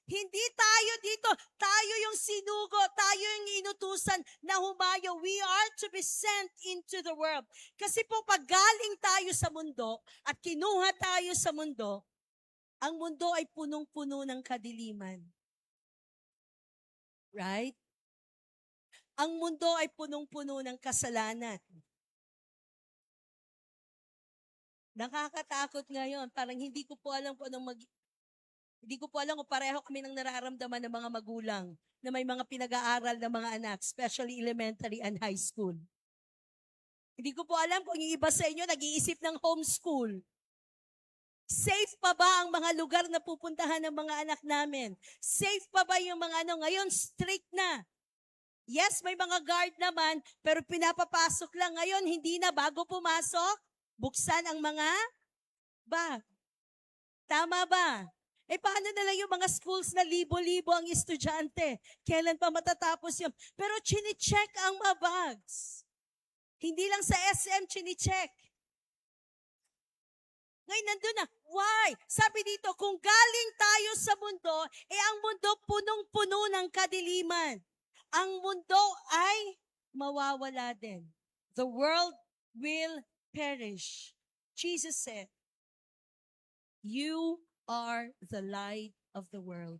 Hindi tayo dito, tayo yung sinugo, tayo yung inutusan na humayo. We are to be sent into the world. Kasi po pag galing tayo sa mundo at kinuha tayo sa mundo, ang mundo ay punong-puno ng kadiliman. Right? Ang mundo ay punong-puno ng kasalanan. Nakakatakot ngayon. Parang hindi ko po alam hindi ko po alam kung pareho kami ng nararamdaman ng mga magulang na may mga pinag-aaral na mga anak, especially elementary and high school. Hindi ko po alam kung yung iba sa inyo nag-iisip ng homeschool. Safe pa ba ang mga lugar na pupuntahan ng mga anak namin? Safe pa ba yung mga ngayon strict na? Yes, may mga guard naman, pero pinapapasok lang ngayon, hindi na bago pumasok, buksan ang mga bag. Tama ba? Paano na lang yung mga schools na libo-libo ang estudyante? Kailan pa matatapos yun? Pero chine-check ang mga bags. Hindi lang sa SM chine-check. Ngayon nandun na. Why? Sabi dito, kung galing tayo sa mundo, ang mundo punong-puno ng kadiliman. Ang mundo ay mawawala din. The world will perish. Jesus said, you are the light of the world.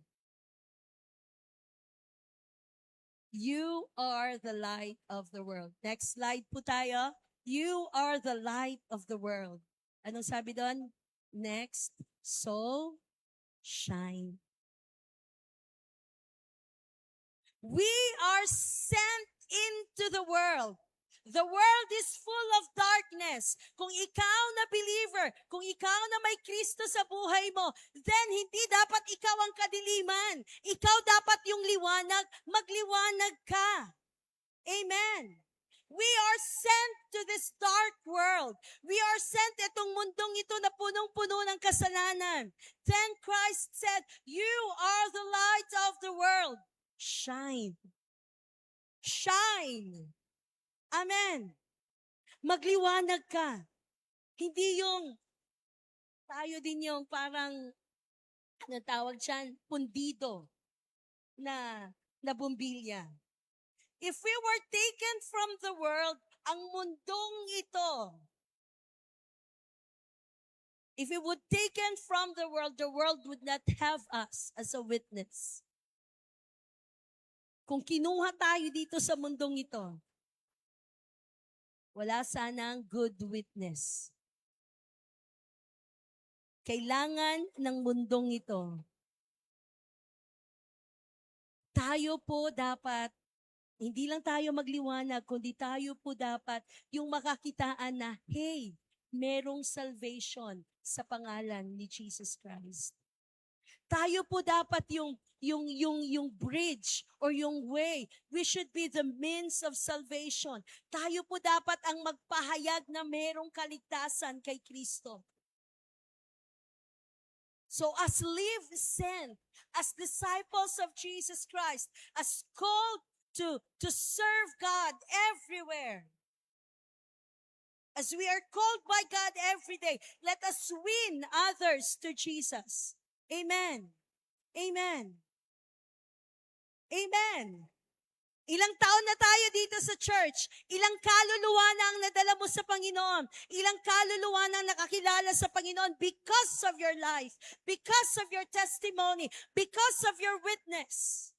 You are the light of the world. Next slide po tayo. You are the light of the world. Anong sabi doon? Next. So, shine. We are sent into the world. The world is full of darkness. Kung ikaw na believer, kung ikaw na may Kristo sa buhay mo, then hindi dapat ikaw ang kadiliman. Ikaw dapat yung liwanag, magliwanag ka. Amen. We are sent to this dark world. We are sent itong mundong ito na punong-puno ng kasalanan. Then Christ said, you are the light of the world. Shine. Shine. Amen. Magliwanag ka. Hindi yung, tayo din yung parang, natawag siyan, pundido na bumbilya. If we were taken from the world, ang mundong ito, if we would taken from the world would not have us as a witness. Kung kinuha tayo dito sa mundong ito, wala sanang good witness. Kailangan ng mundong ito. Tayo po dapat, hindi lang tayo magliwanag, kundi tayo po dapat yung makakitaan na, hey, merong salvation sa pangalan ni Jesus Christ. Tayo po dapat yung bridge or yung way. We should be the means of salvation. Tayo po dapat ang magpahayag na merong kaligtasan kay Kristo. So as live sent, as disciples of Jesus Christ, as called to serve God everywhere, as we are called by God every day, let us win others to Jesus. Amen. Amen. Amen. Ilang taon na tayo dito sa church? Ilang kaluluwa na ang nadala mo sa Panginoon? Ilang kaluluwa na ang nakakilala sa Panginoon because of your life, because of your testimony, because of your witness?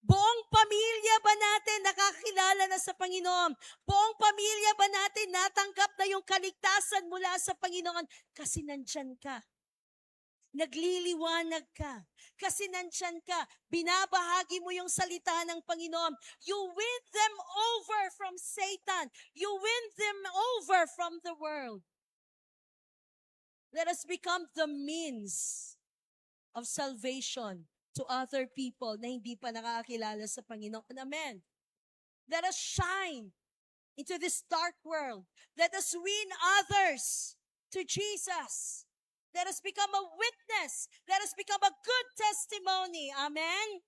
Buong pamilya ba natin nakakilala na sa Panginoon? Buong pamilya ba natin natanggap na yung kaligtasan mula sa Panginoon? Kasi nandyan ka. Nagliliwanag ka. Kasi nandyan ka. Binabahagi mo yung salita ng Panginoon. You win them over from Satan. You win them over from the world. Let us become the means of salvation to other people na hindi pa nakakilala sa Panginoon. Amen. Let us shine into this dark world. Let us win others to Jesus. Let us become a witness. Let us become a good testimony. Amen?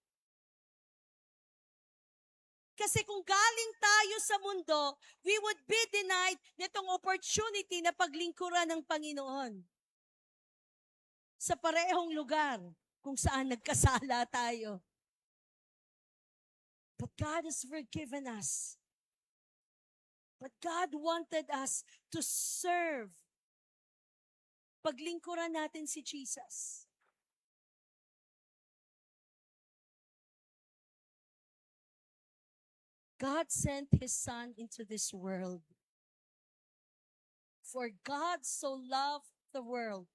Kasi kung galing tayo sa mundo, we would be denied nitong opportunity na paglingkuran ng Panginoon. Sa parehong lugar kung saan nagkasala tayo. But God has forgiven us. But God wanted us to serve. Paglingkuran natin si Jesus. God sent His Son into this world. For God so loved the world.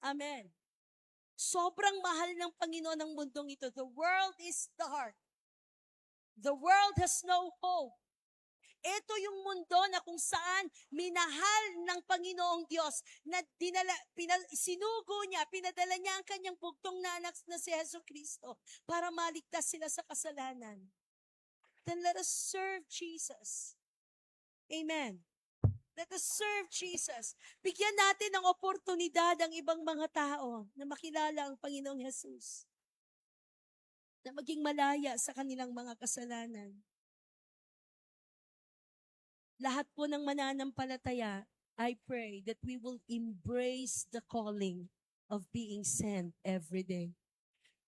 Amen. Sobrang mahal ng Panginoon ang mundong ito. The world is dark. The world has no hope. Ito yung mundo na kung saan minahal ng Panginoong Diyos na sinugo niya, pinadala niya ang kanyang bugtong na anak na si Jesu Cristo para maligtas sila sa kasalanan. Then let us serve Jesus. Amen. Let us serve Jesus. Bigyan natin ng oportunidad ang ibang mga tao na makilala ang Panginoong Jesus. Na maging malaya sa kanilang mga kasalanan. Lahat po ng mananampalataya, I pray that we will embrace the calling of being sent every day.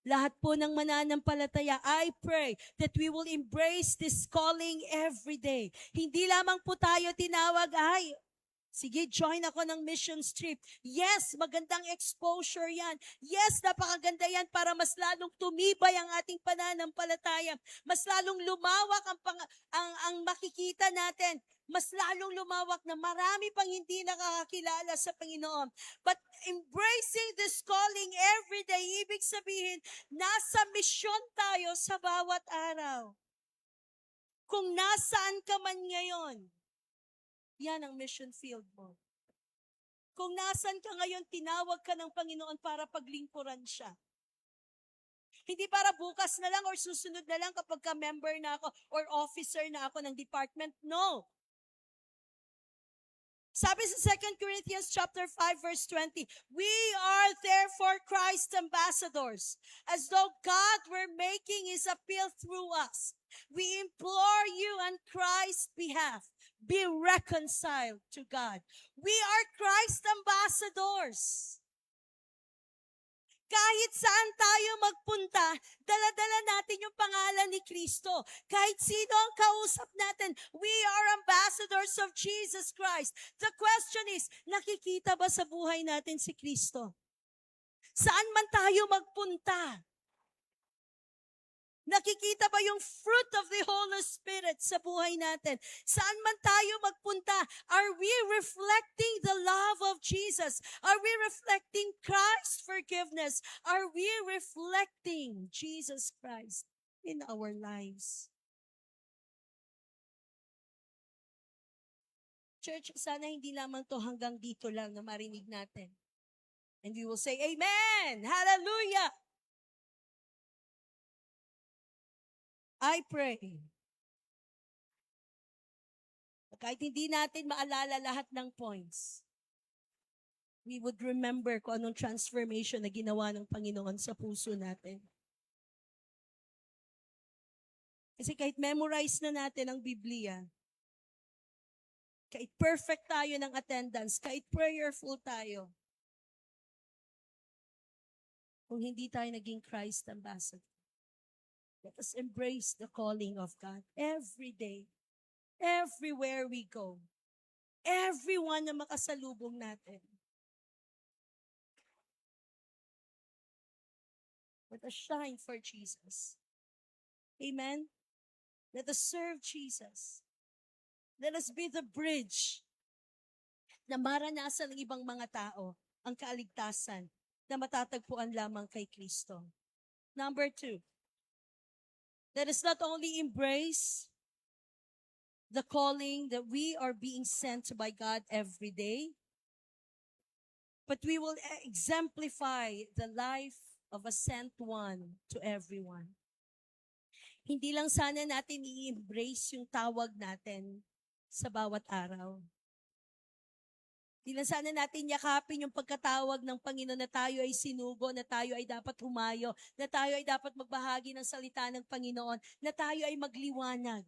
Lahat po ng mananampalataya, I pray that we will embrace this calling every day. Hindi lamang po tayo tinawag, ay, sige, join ako ng mission trip. Yes, magandang exposure yan. Yes, napakaganda yan para mas lalong tumibay ang ating pananampalataya. Mas lalong lumawak ang makikita natin. Mas lalong lumawak na marami pang hindi nakakakilala sa Panginoon. But embracing this calling every day, ibig sabihin, nasa misyon tayo sa bawat araw. Kung nasaan ka man ngayon, yan ang mission field mo. Kung nasan ka ngayon, tinawag ka ng Panginoon para paglingkuran siya. Hindi para bukas na lang or susunod na lang kapag ka-member na ako or officer na ako ng department. No. Sabi sa 2 Corinthians chapter 5 verse 20, we are therefore Christ's ambassadors, as though God were making His appeal through us. We implore you on Christ's behalf, be reconciled to God. We are Christ's ambassadors. Kahit saan tayo magpunta, dala-dala natin yung pangalan ni Kristo. Kahit sino ang kausap natin, we are ambassadors of Jesus Christ. The question is, nakikita ba sa buhay natin si Kristo? Saan man tayo magpunta? Nakikita ba yung fruit of the Holy Spirit sa buhay natin? Saan man tayo magpunta, are we reflecting the love of Jesus? Are we reflecting Christ's forgiveness? Are we reflecting Jesus Christ in our lives? Church, sana hindi lamang to hanggang dito lang na marinig natin. And we will say, Amen! Hallelujah! I pray. Kahit hindi natin maalala lahat ng points, we would remember kung anong transformation na ginawa ng Panginoon sa puso natin. Kasi kahit memorize na natin ang Biblia, kahit perfect tayo ng attendance, kahit prayerful tayo, kung hindi tayo naging Christ ambassador, let us embrace the calling of God every day, everywhere we go, everyone na makasalubong natin. Let us shine for Jesus. Amen? Let us serve Jesus. Let us be the bridge na maranasan ng ibang mga tao ang kaaligtasan na matatagpuan lamang kay Kristo. Number 2, let us not only embrace the calling that we are being sent by God every day, but we will exemplify the life of a sent one to everyone. Hindi lang sana natin i-embrace yung tawag natin sa bawat araw. Hindi lang sana natin yakapin yung pagkatawag ng Panginoon na tayo ay sinugo, na tayo ay dapat humayo, na tayo ay dapat magbahagi ng salita ng Panginoon, na tayo ay magliwanag.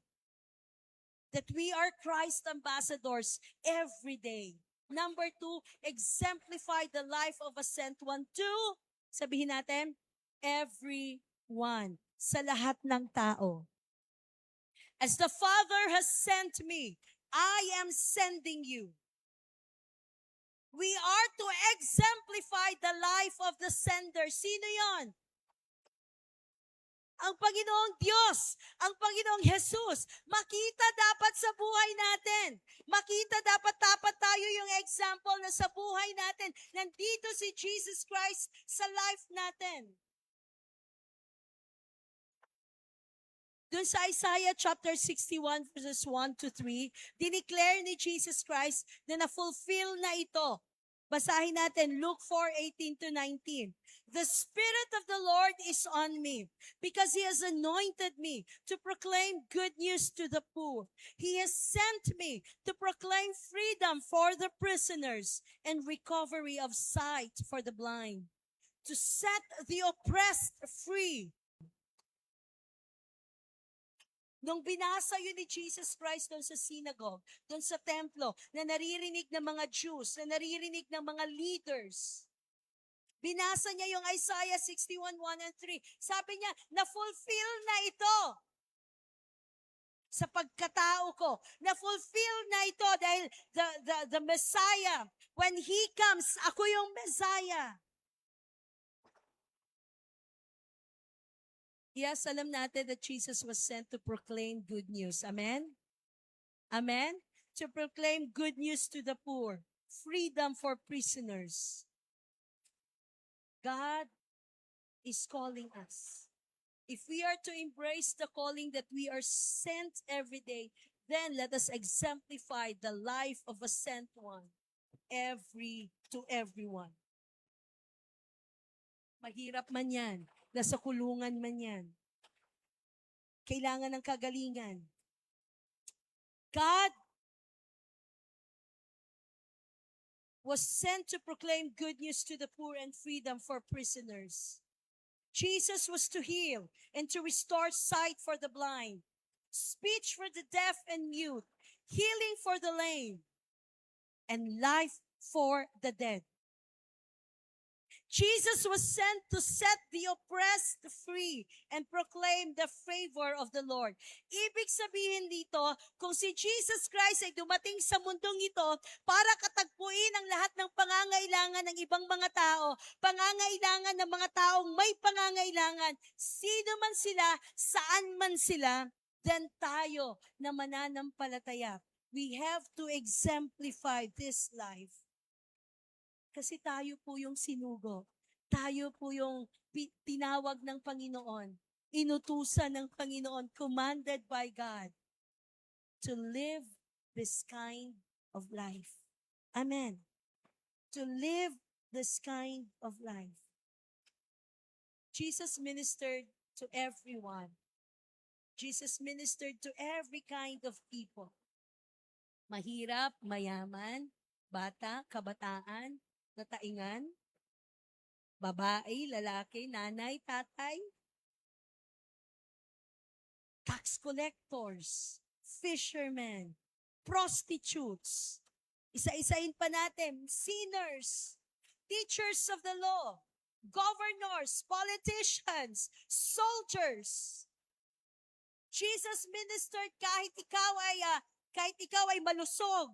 That we are Christ ambassadors every day. Number 2, exemplify the life of a sent one to, sabihin natin, everyone, sa lahat ng tao. As the Father has sent me, I am sending you. We are to exemplify the life of the sender. Sino yon? Ang Panginoong Diyos, ang Panginoong Jesus. Makita dapat sa buhay natin. Makita dapat tayo yung example na sa buhay natin. Nandito si Jesus Christ sa life natin. Doon sa Isaiah chapter 61 verses 1 to 3, dineclare ni Jesus Christ na na-fulfill na ito. Basahin natin Luke 4:18 to 19. The Spirit of the Lord is on me because He has anointed me to proclaim good news to the poor. He has sent me to proclaim freedom for the prisoners and recovery of sight for the blind, to set the oppressed free. Nung binasa yun ni Jesus Christ doon sa synagogue, doon sa templo, na naririnig ng mga Jews, na naririnig ng mga leaders, binasa niya yung Isaiah 61:1 and 3. Sabi niya, na-fulfill na ito sa pagkatao ko. Na-fulfill na ito dahil the Messiah, when He comes, ako yung Messiah. Yes, alam natin that Jesus was sent to proclaim good news. Amen? Amen? To proclaim good news to the poor. Freedom for prisoners. God is calling us. If we are to embrace the calling that we are sent every day, then let us exemplify the life of a sent one to everyone. Mahirap man yan. Nasa kulungan man yan. Kailangan ng kagalingan. God was sent to proclaim good news to the poor and freedom for prisoners. Jesus was to heal and to restore sight for the blind, speech for the deaf and mute, healing for the lame, and life for the dead. Jesus was sent to set the oppressed free and proclaim the favor of the Lord. Ibig sabihin dito, kung si Jesus Christ ay dumating sa mundong ito para katagpuin ang lahat ng pangangailangan ng ibang mga tao, pangangailangan ng mga taong may pangangailangan, sino man sila, saan man sila, then tayo na mananampalataya, we have to exemplify this life. Kasi tayo po yung sinugo. Tayo po yung tinawag ng Panginoon. Inutusan ng Panginoon, commanded by God to live this kind of life. Amen. To live this kind of life. Jesus ministered to everyone. Jesus ministered to every kind of people. Mahirap, mayaman, bata, kabataan, nataingan, babae, lalaki, nanay, tatay, tax collectors, fishermen, prostitutes, isa-isahin pa natin, sinners, teachers of the law, governors, politicians, soldiers. Jesus ministered kahit ikaw ay malusog,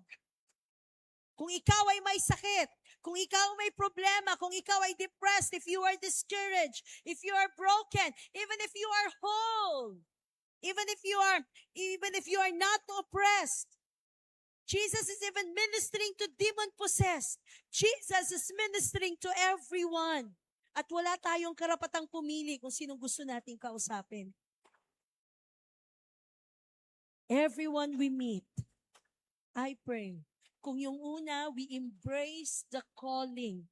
kung ikaw ay may sakit, kung ikaw may problema, kung ikaw ay depressed, if you are discouraged, if you are broken, even if you are whole, even if you are not oppressed. Jesus is even ministering to demon-possessed. Jesus is ministering to everyone. At wala tayong karapatang pumili kung sinong gusto nating kausapin. Everyone we meet, I pray, kung yung una, we embrace the calling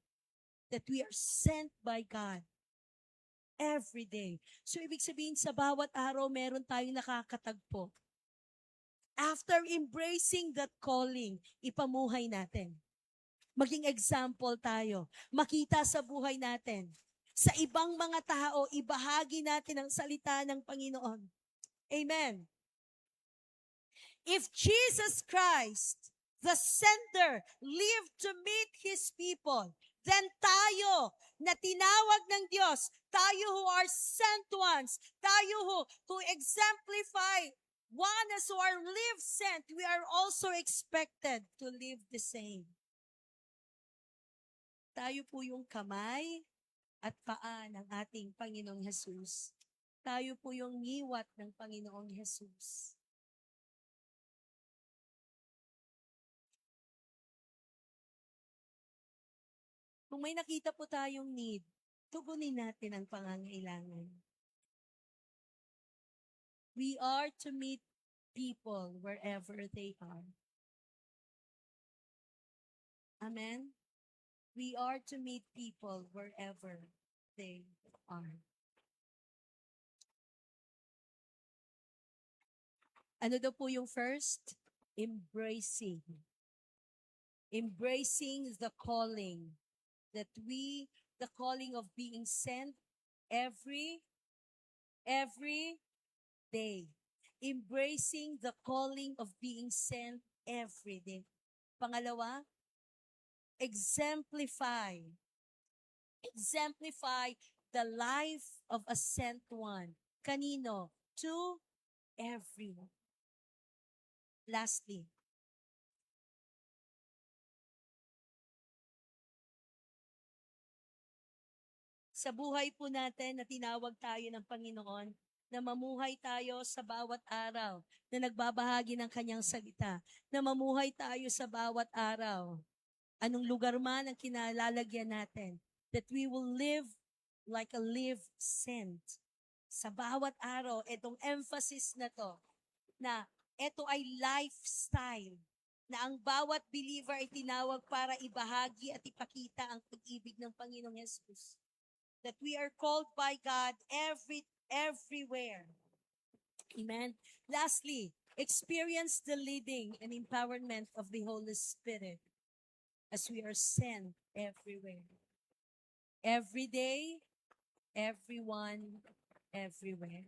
that we are sent by God every day. So, ibig sabihin, sa bawat araw, meron tayong nakakatagpo. After embracing that calling, ipamuhay natin. Maging example tayo. Makita sa buhay natin. Sa ibang mga tao, ibahagi natin ang salita ng Panginoon. Amen. If Jesus Christ, the sender, lived to meet His people, then tayo na tinawag ng Diyos, tayo who are sent ones, tayo who exemplify one as who are live sent, we are also expected to live the same. Tayo po yung kamay at paa ng ating Panginoong Jesus. Tayo po yung ngiwat ng Panginoong Jesus. Kung may nakita po tayong need, tugunin natin ang pangangailangan. We are to meet people wherever they are. Amen? We are to meet people wherever they are. Ano daw po yung first? Embracing. Embracing the calling that the calling of being sent every day. Embracing the calling of being sent every day. Pangalawa, exemplify. Exemplify the life of a sent one. Kanino? To everyone. Lastly, sa buhay po natin na tinawag tayo ng Panginoon, na mamuhay tayo sa bawat araw na nagbabahagi ng kanyang salita, na mamuhay tayo sa bawat araw, anong lugar man ang kinalalagyan natin, that we will live like a live sent. Sa bawat araw, itong emphasis na to, na ito ay lifestyle, na ang bawat believer ay tinawag para ibahagi at ipakita ang pag-ibig ng Panginoong Jesus. That we are called by God everywhere. Amen. Lastly, experience the leading and empowerment of the Holy Spirit as we are sent everywhere. Every day, everyone, everywhere.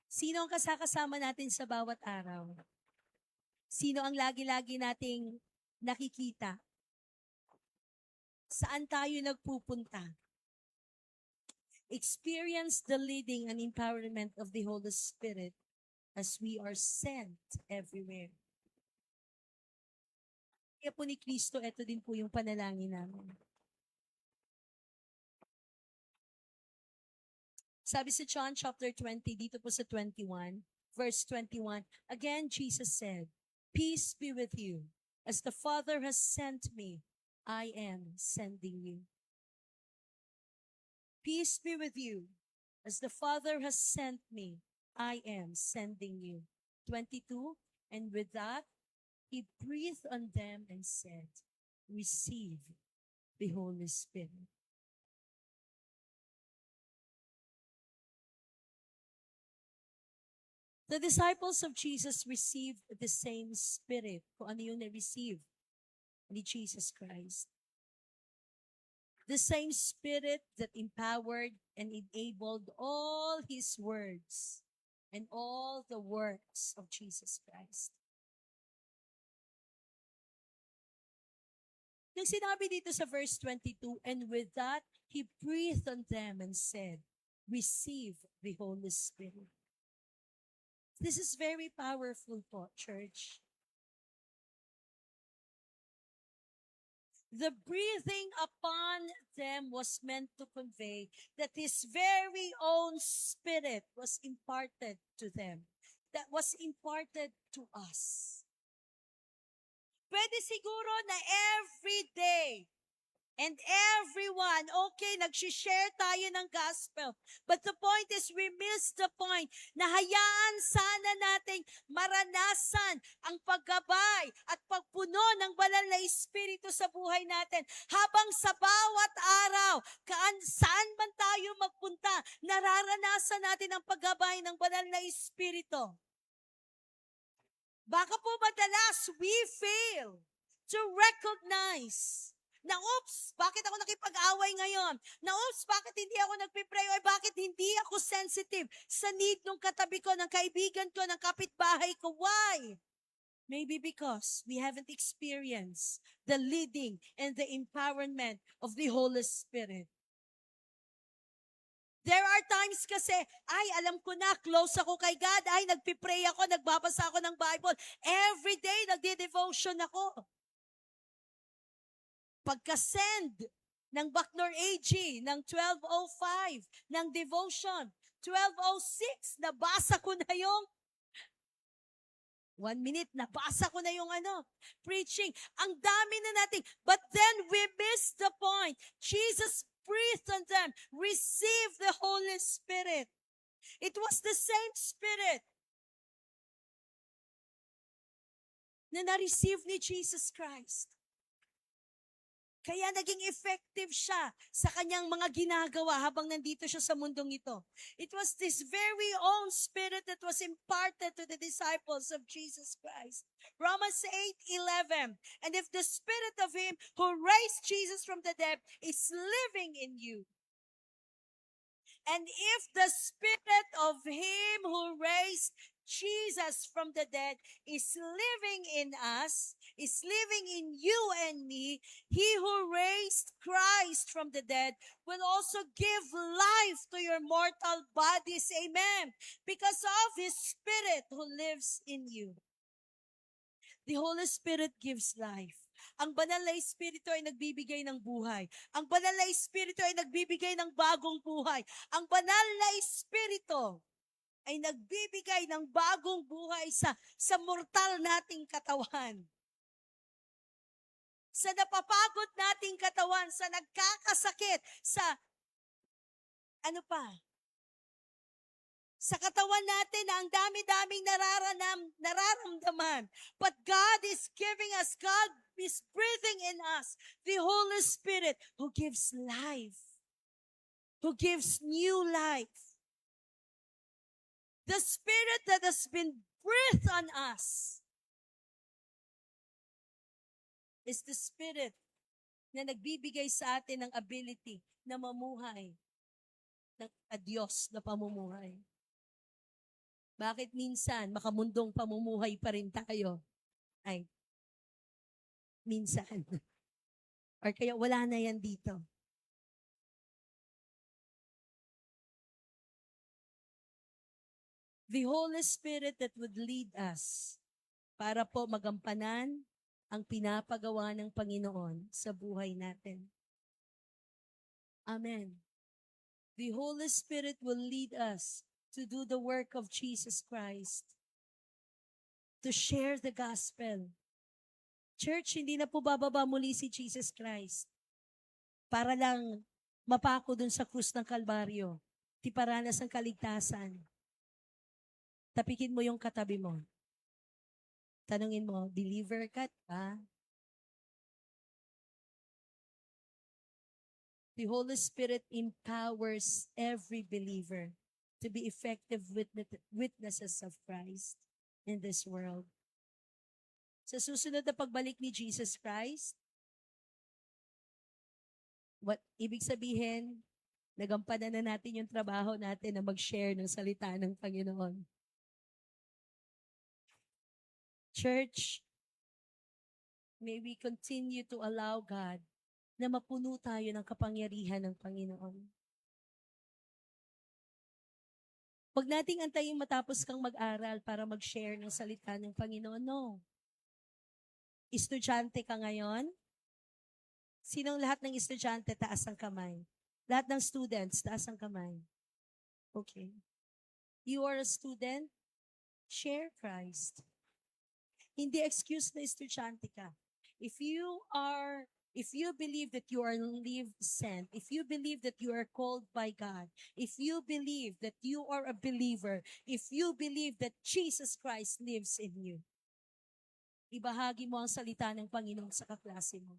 Sino ang kasama natin sa bawat araw? Sino ang lagi-lagi nating nakikita? Saan tayo nagpupunta? Experience the leading and empowerment of the Holy Spirit as we are sent everywhere. Kaya po ni Kristo, ito din po yung panalangin namin. Sabi sa John chapter 20, dito po sa 21, verse 21, again Jesus said, "Peace be with you. As the Father has sent me, I am sending you." Peace be with you. As the Father has sent me, I am sending you. 22, and with that, He breathed on them and said, receive the Holy Spirit. The disciples of Jesus received the same Spirit. Kung ano yung na-receive ni Jesus Christ. The same Spirit that empowered and enabled all His words and all the works of Jesus Christ. Nang sinabi dito sa verse 22, and with that, He breathed on them and said, receive the Holy Spirit. This is very powerful po, church. The breathing upon them was meant to convey that His very own Spirit was imparted to them, that was imparted to us. Pwede siguro na every day and everyone, okay, nagsishare tayo ng gospel. But the point is, we miss the point na hayaan sana nating maranasan ang paggabay at pagpuno ng banal na Espiritu sa buhay natin. Habang sa bawat araw, saan man tayo magpunta, nararanasan natin ang paggabay ng banal na Espiritu. Baka po madalas we fail to recognize na oops, bakit ako nakipag-away ngayon? Na oops, bakit hindi ako nagpipray? Or bakit hindi ako sensitive sa need ng katabi ko, ng kaibigan ko, ng kapitbahay ko? Why? Maybe because we haven't experienced the leading and the empowerment of the Holy Spirit. There are times kasi, ay, alam ko na, close ako kay God, ay, nagpipray ako, nagbabasa ako ng Bible. Every day, nagde-devotion ako. Pagka-send ng Bacnor AG, ng 12:05, ng devotion, 12:06, nabasa ko na yung 1 minute, nabasa ko na yung preaching. Ang dami na natin. But then we missed the point. Jesus breathed on them, receive the Holy Spirit. It was the same Spirit na na-receive ni Jesus Christ. Kaya naging effective siya sa kanyang mga ginagawa habang nandito siya sa mundong ito. It was this very own Spirit that was imparted to the disciples of Jesus Christ. Romans 8:11. And if the Spirit of Him who raised Jesus from the dead is living in you, and if the Spirit of Him who raised Jesus from the dead is living in us, is living in you and me, He who raised Christ from the dead will also give life to your mortal bodies. Amen. Because of His Spirit who lives in you. The Holy Spirit gives life. Ang banal na Espiritu ay nagbibigay ng buhay. Ang banal na Espiritu ay nagbibigay ng bagong buhay. Ang banal na Espiritu ay nagbibigay ng bagong buhay sa mortal nating katawan. Sa napapagod nating katawan, sa nagkakasakit, sa sa katawan natin na ang dami-daming nararamdaman. But God is giving us, God is breathing in us the Holy Spirit who gives life, who gives new life. The Spirit that has been breathed on us is the Spirit na nagbibigay sa atin ng ability na mamuhay ng Diyos na pamumuhay. Bakit minsan makamundong pamumuhay pa rin tayo? Ay, minsan. Or kaya wala na yan dito. The Holy Spirit that would lead us para po magampanan ang pinapagawa ng Panginoon sa buhay natin. Amen. The Holy Spirit will lead us to do the work of Jesus Christ, to share the gospel. Church, hindi na po bababa muli si Jesus Christ para lang mapako dun sa krus ng Kalbaryo, tiparanas ng kaligtasan. Tapikin mo yung katabi mo. Tanungin mo, believer ka ba? The Holy Spirit empowers every believer to be effective witnesses of Christ in this world. Sa susunod na pagbalik ni Jesus Christ, what ibig sabihin, nagampanan na natin yung trabaho natin na mag-share ng salita ng Panginoon. Church, may we continue to allow God na mapuno tayo ng kapangyarihan ng Panginoon. Huwag nating antayin matapos kang mag-aral para mag-share ng salita ng Panginoon. No. Estudyante ka ngayon? Sinong lahat ng estudyante, taas ang kamay? Lahat ng students, taas ang kamay. Okay. You are a student? Share Christ. Hindi excuse na estudyante ka. If you believe that you are lived sent, if you believe that you are called by God, if you believe that you are a believer, if you believe that Jesus Christ lives in you, ibahagi mo ang salita ng Panginoon sa kaklase mo.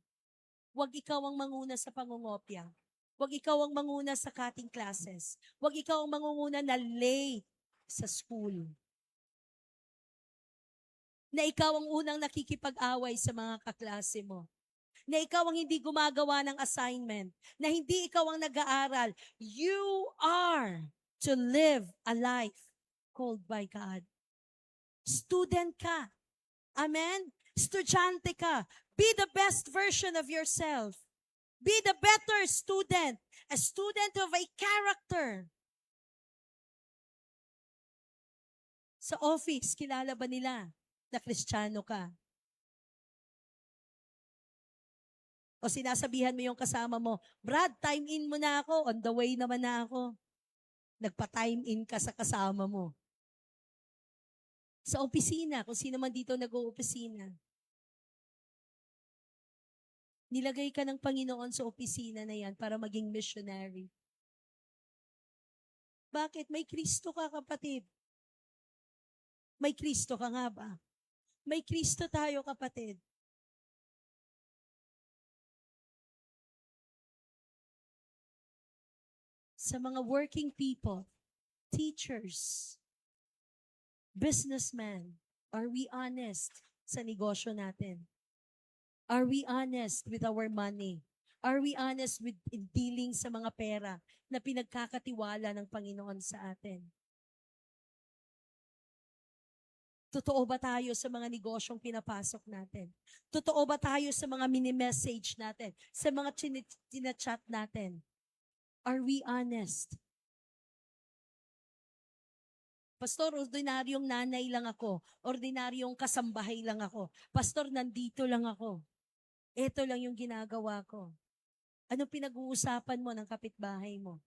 Huwag ikaw ang manguna sa pangungopya. Huwag ikaw ang manguna sa cutting classes. Huwag ikaw ang mangunguna na late sa school. Na ikaw ang unang nakikipag-away sa mga kaklase mo. Na ikaw ang hindi gumagawa ng assignment. Na hindi ikaw ang nag-aaral. You are to live a life called by God. Student ka. Amen? Estudyante ka. Be the best version of yourself. Be the better student. A student of a character. Sa office, kilala ba nila na Kristiyano ka? O sinasabihan mo yung kasama mo, Brad, time in mo na ako. On the way naman na ako. Nagpa-time in ka sa kasama mo. Sa opisina, kung sino man dito nag-o-opisina. Nilagay ka ng Panginoon sa opisina na yan para maging missionary. Bakit? May Kristo ka, kapatid. May Kristo ka nga ba? May Kristo tayo, kapatid. Sa mga working people, teachers, businessmen, are we honest sa negosyo natin? Are we honest with our money? Are we honest with dealing sa mga pera na pinagkakatiwala ng Panginoon sa atin? Totoo ba tayo sa mga negosyong pinapasok natin? Totoo ba tayo sa mga mini-message natin? Sa mga tina-chat natin? Are we honest? Pastor, ordinaryong nanay lang ako. Ordinaryong kasambahay lang ako. Pastor, nandito lang ako. Ito lang yung ginagawa ko. Anong pinag-uusapan mo ng kapitbahay mo?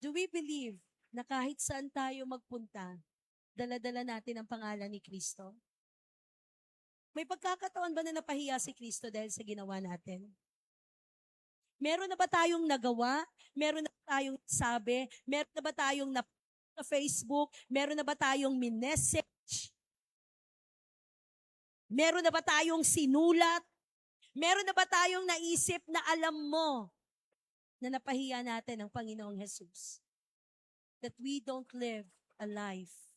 Do we believe na kahit saan tayo magpunta, dala-dala natin ang pangalan ni Kristo? May pagkakataon ba na napahiya si Kristo dahil sa ginawa natin? Meron na ba tayong nagawa? Meron na ba tayong sabi? Meron na ba tayong sa Facebook? Meron na ba tayong minessage? Meron na ba tayong sinulat? Meron na ba tayong naisip na alam mo na napahiya natin ang Panginoong Jesus? That we don't live a life.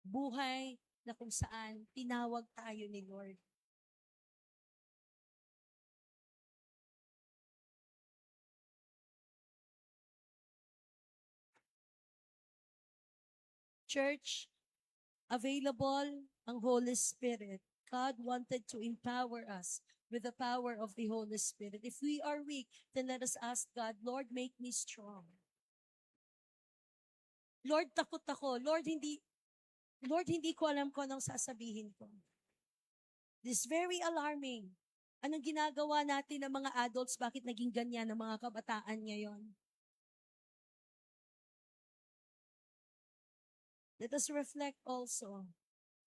Buhay na kung saan tinawag tayo ni Lord. Church, available ang Holy Spirit. God wanted to empower us with the power of the Holy Spirit. If we are weak, then let us ask God, Lord, make me strong. Lord, takot ako. Lord, hindi ko alam kung anong sasabihin ko. This is very alarming. Anong ginagawa natin ng mga adults? Bakit naging ganyan ng mga kabataan ngayon? Let us reflect also.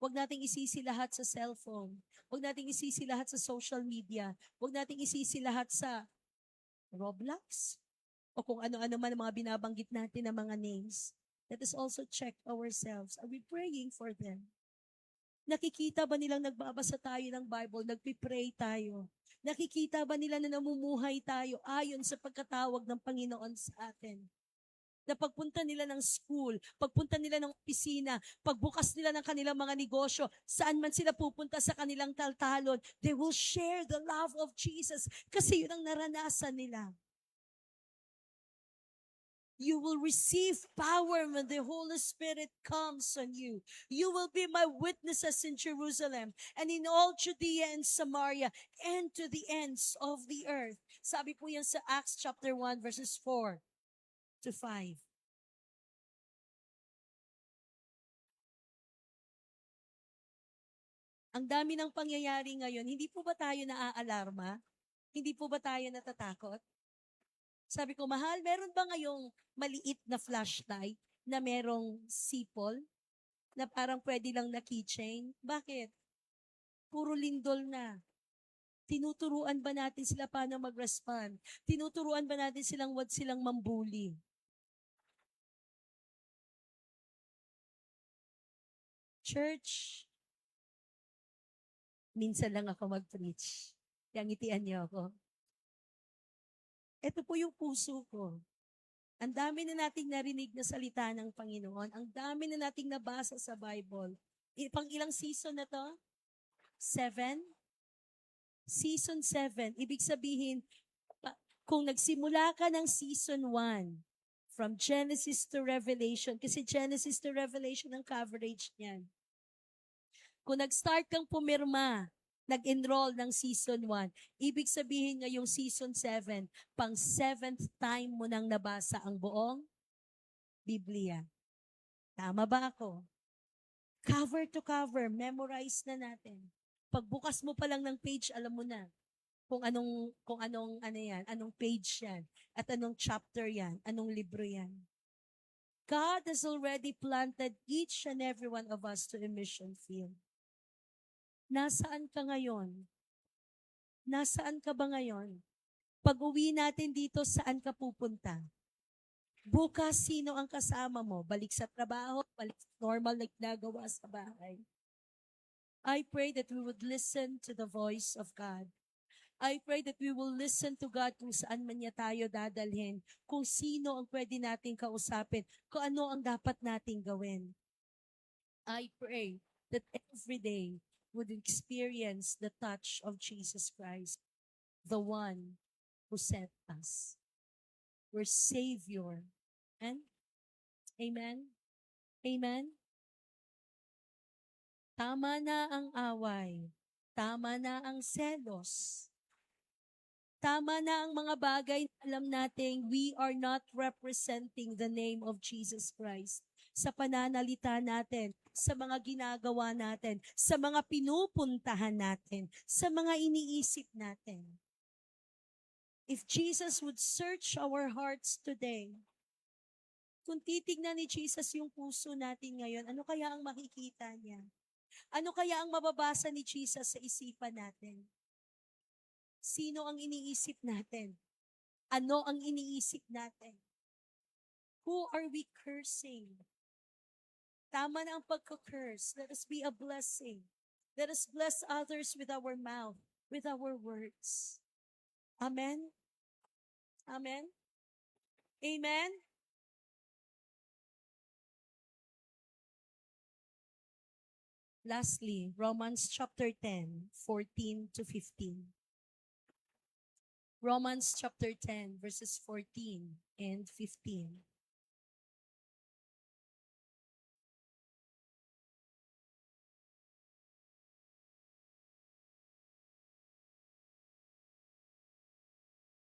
Huwag nating isisi lahat sa cellphone. Huwag nating isisi lahat sa social media. Huwag nating isisi lahat sa Roblox. O kung ano-ano man ang mga binabanggit natin na mga names. Let us also check ourselves. Are we praying for them? Nakikita ba nilang nagbabasa tayo ng Bible, nagpipray tayo? Nakikita ba nila na namumuhay tayo ayon sa pagkatawag ng Panginoon sa atin? Na pagpunta nila ng school, pagpunta nila ng opisina, pagbukas nila ng kanilang mga negosyo, saan man sila pupunta sa kanilang taltalon, they will share the love of Jesus kasi yun ang naranasan nila. You will receive power when the Holy Spirit comes on you. You will be my witnesses in Jerusalem and in all Judea and Samaria and to the ends of the earth. Sabi po yan sa Acts chapter 1 verses 4 to 5. Ang dami ng pangyayari ngayon, hindi po ba tayo naaalarma? Hindi po ba tayo natatakot? Sabi ko, mahal, meron ba ngayong maliit na flashlight na merong sipol na parang pwede lang na keychain? Bakit? Puro lindol na. Tinuturuan ba natin sila paano mag-respond? Tinuturuan ba natin silang wag silang mambuli? Church, minsan lang ako mag-preach. Kaya ngitian niyo ako. Ito po yung puso ko. Ang dami na nating narinig na salita ng Panginoon. Ang dami na nating nabasa sa Bible. Pang ilang season na to? 7? Season 7. Ibig sabihin, kung nagsimula ka ng season 1, from Genesis to Revelation, kasi Genesis to Revelation ang coverage niyan. Kung nag-start kang pumirma, nag-enroll ng season 1, ibig sabihin ngayong season 7, pang 7th time mo nang nabasa ang buong Biblia. Tama ba ako? Cover to cover, memorize na natin. Pagbukas mo pa lang ng page, alam mo na kung anong anong page yan, at anong chapter yan, anong libro yan. God has already planted each and every one of us to a mission field. Nasaan ka ngayon? Nasaan ka ba ngayon? Pag-uwi natin dito, saan ka pupunta? Bukas, sino ang kasama mo? Balik sa trabaho, balik sa normal na ginagawa sa bahay. I pray that we would listen to the voice of God. I pray that we will listen to God kung saan man niya tayo dadalhin, kung sino ang pwede nating kausapin, kung ano ang dapat nating gawin. I pray that every day would experience the touch of Jesus Christ, the one who sent us. We're Savior. And amen? Amen? Tama na ang away. Tama na ang selos. Tama na ang mga bagay na alam nating we are not representing the name of Jesus Christ sa pananalita natin, sa mga ginagawa natin, sa mga pinupuntahan natin, sa mga iniisip natin. If Jesus would search our hearts today, kung titignan ni Jesus yung puso natin ngayon, ano kaya ang makikita niya? Ano kaya ang mababasa ni Jesus sa isipan natin? Sino ang iniisip natin? Ano ang iniisip natin? Who are we cursing? Tama na ang pagka-curse. Let us be a blessing. Let us bless others with our mouth, with our words. Amen? Amen? Amen? Lastly, Romans chapter 10, 14 to 15. Romans chapter 10, verses 14 and 15.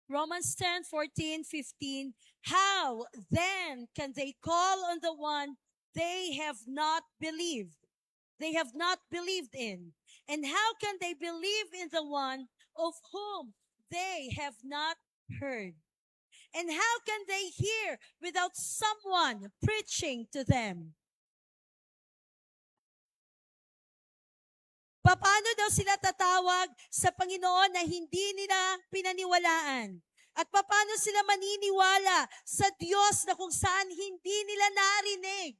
Romans 10, 14, 15. How then can they call on the one they have not believed? They have not believed in. And how can they believe in the one of whom they have not heard? And how can they hear without someone preaching to them? Paano daw sila tatawag sa Panginoon na hindi nila pinaniwalaan? At paano sila maniniwala sa Diyos na kung saan hindi nila narinig?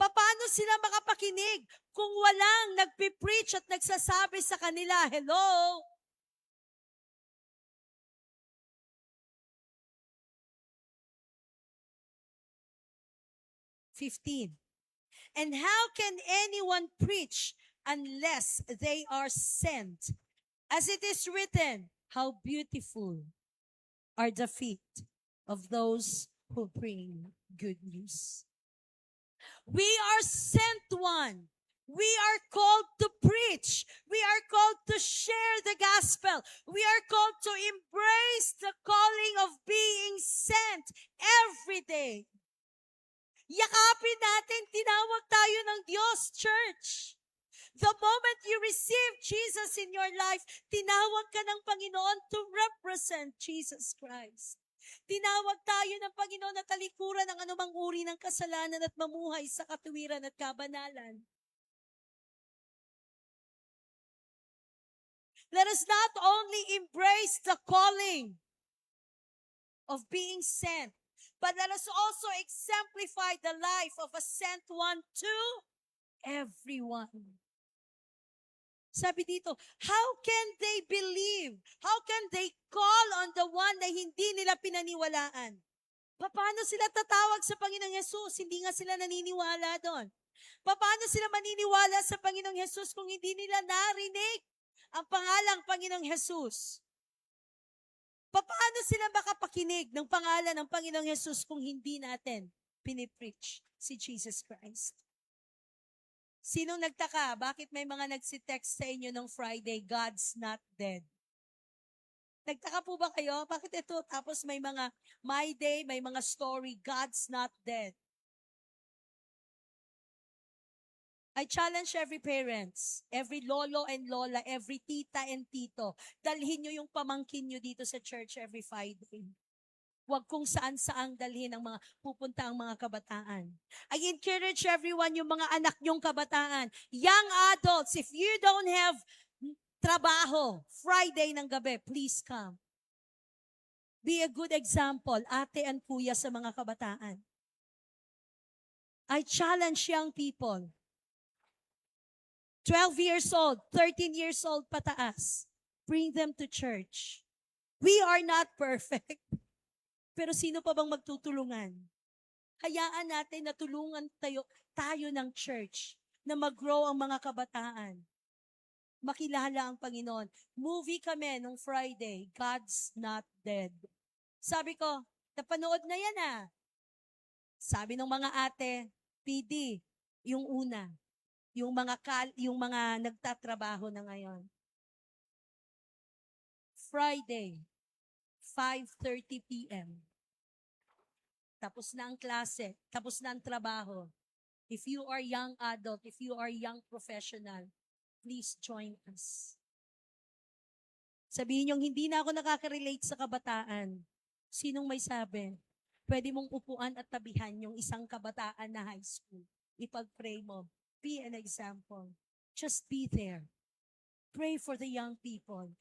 Paano sila makapakinig kung walang nagpipreach at nagsasabi sa kanila, hello? "15. And how can anyone preach unless they are sent? As it is written, how beautiful are the feet of those who bring good news." We are sent one. We are called to preach. We are called to share the gospel. We are called to embrace the calling of being sent every day. Yakapin natin, tinawag tayo ng Diyos, church. The moment you receive Jesus in your life, tinawag ka ng Panginoon to represent Jesus Christ. Tinawag tayo ng Panginoon na talikuran ng anumang uri ng kasalanan at mamuhay sa katuwiran at kabanalan. Let us not only embrace the calling of being sent, but let us also exemplify the life of a sent one to everyone. Sabi dito, how can they believe? How can they call on the one na hindi nila pinaniwalaan? Paano sila tatawag sa Panginoong Hesus? Hindi nga sila naniniwala doon. Paano sila maniniwala sa Panginoong Hesus kung hindi nila narinig ang pangalang Panginoong Hesus? Paano sila makapakinig ng pangalan ng Panginoong Hesus kung hindi natin pinipreach si Jesus Christ? Sinong nagtaka? Bakit may mga nagsitext sa inyo ng Friday, God's not dead? Nagtaka po ba kayo? Bakit ito? Tapos may mga My Day, may mga story, God's not dead. I challenge every parents, every lolo and lola, every tita and tito, dalhin nyo yung pamangkin nyo dito sa church every Friday. Huwag kung saan-saang dalhin ang mga pupunta ang mga kabataan. I encourage everyone, yung mga anak nyong kabataan, young adults, if you don't have trabaho, Friday ng gabi, please come. Be a good example, ate and kuya sa mga kabataan. I challenge young people, 12 years old, 13 years old pataas, bring them to church. We are not perfect. Pero sino pa bang magtutulungan? Hayaan natin na tulungan tayo ng church na mag-grow ang mga kabataan. Makilala ang Panginoon. Movie kami nung Friday, God's Not Dead. Sabi ko, napanood na yan ah. Sabi ng mga ate, PD, yung una. Yung mga nagtatrabaho na ngayon. Friday, 5:30 p.m. Tapos na ang klase, tapos na ang trabaho. If you are young adult, if you are young professional, please join us. Sabihin nyo, hindi na ako nakaka-relate sa kabataan. Sinong may sabi? Pwede mong upuan at tabihan yung isang kabataan na high school. Ipag-pray mo. Be an example. Just be there. Pray for the young people.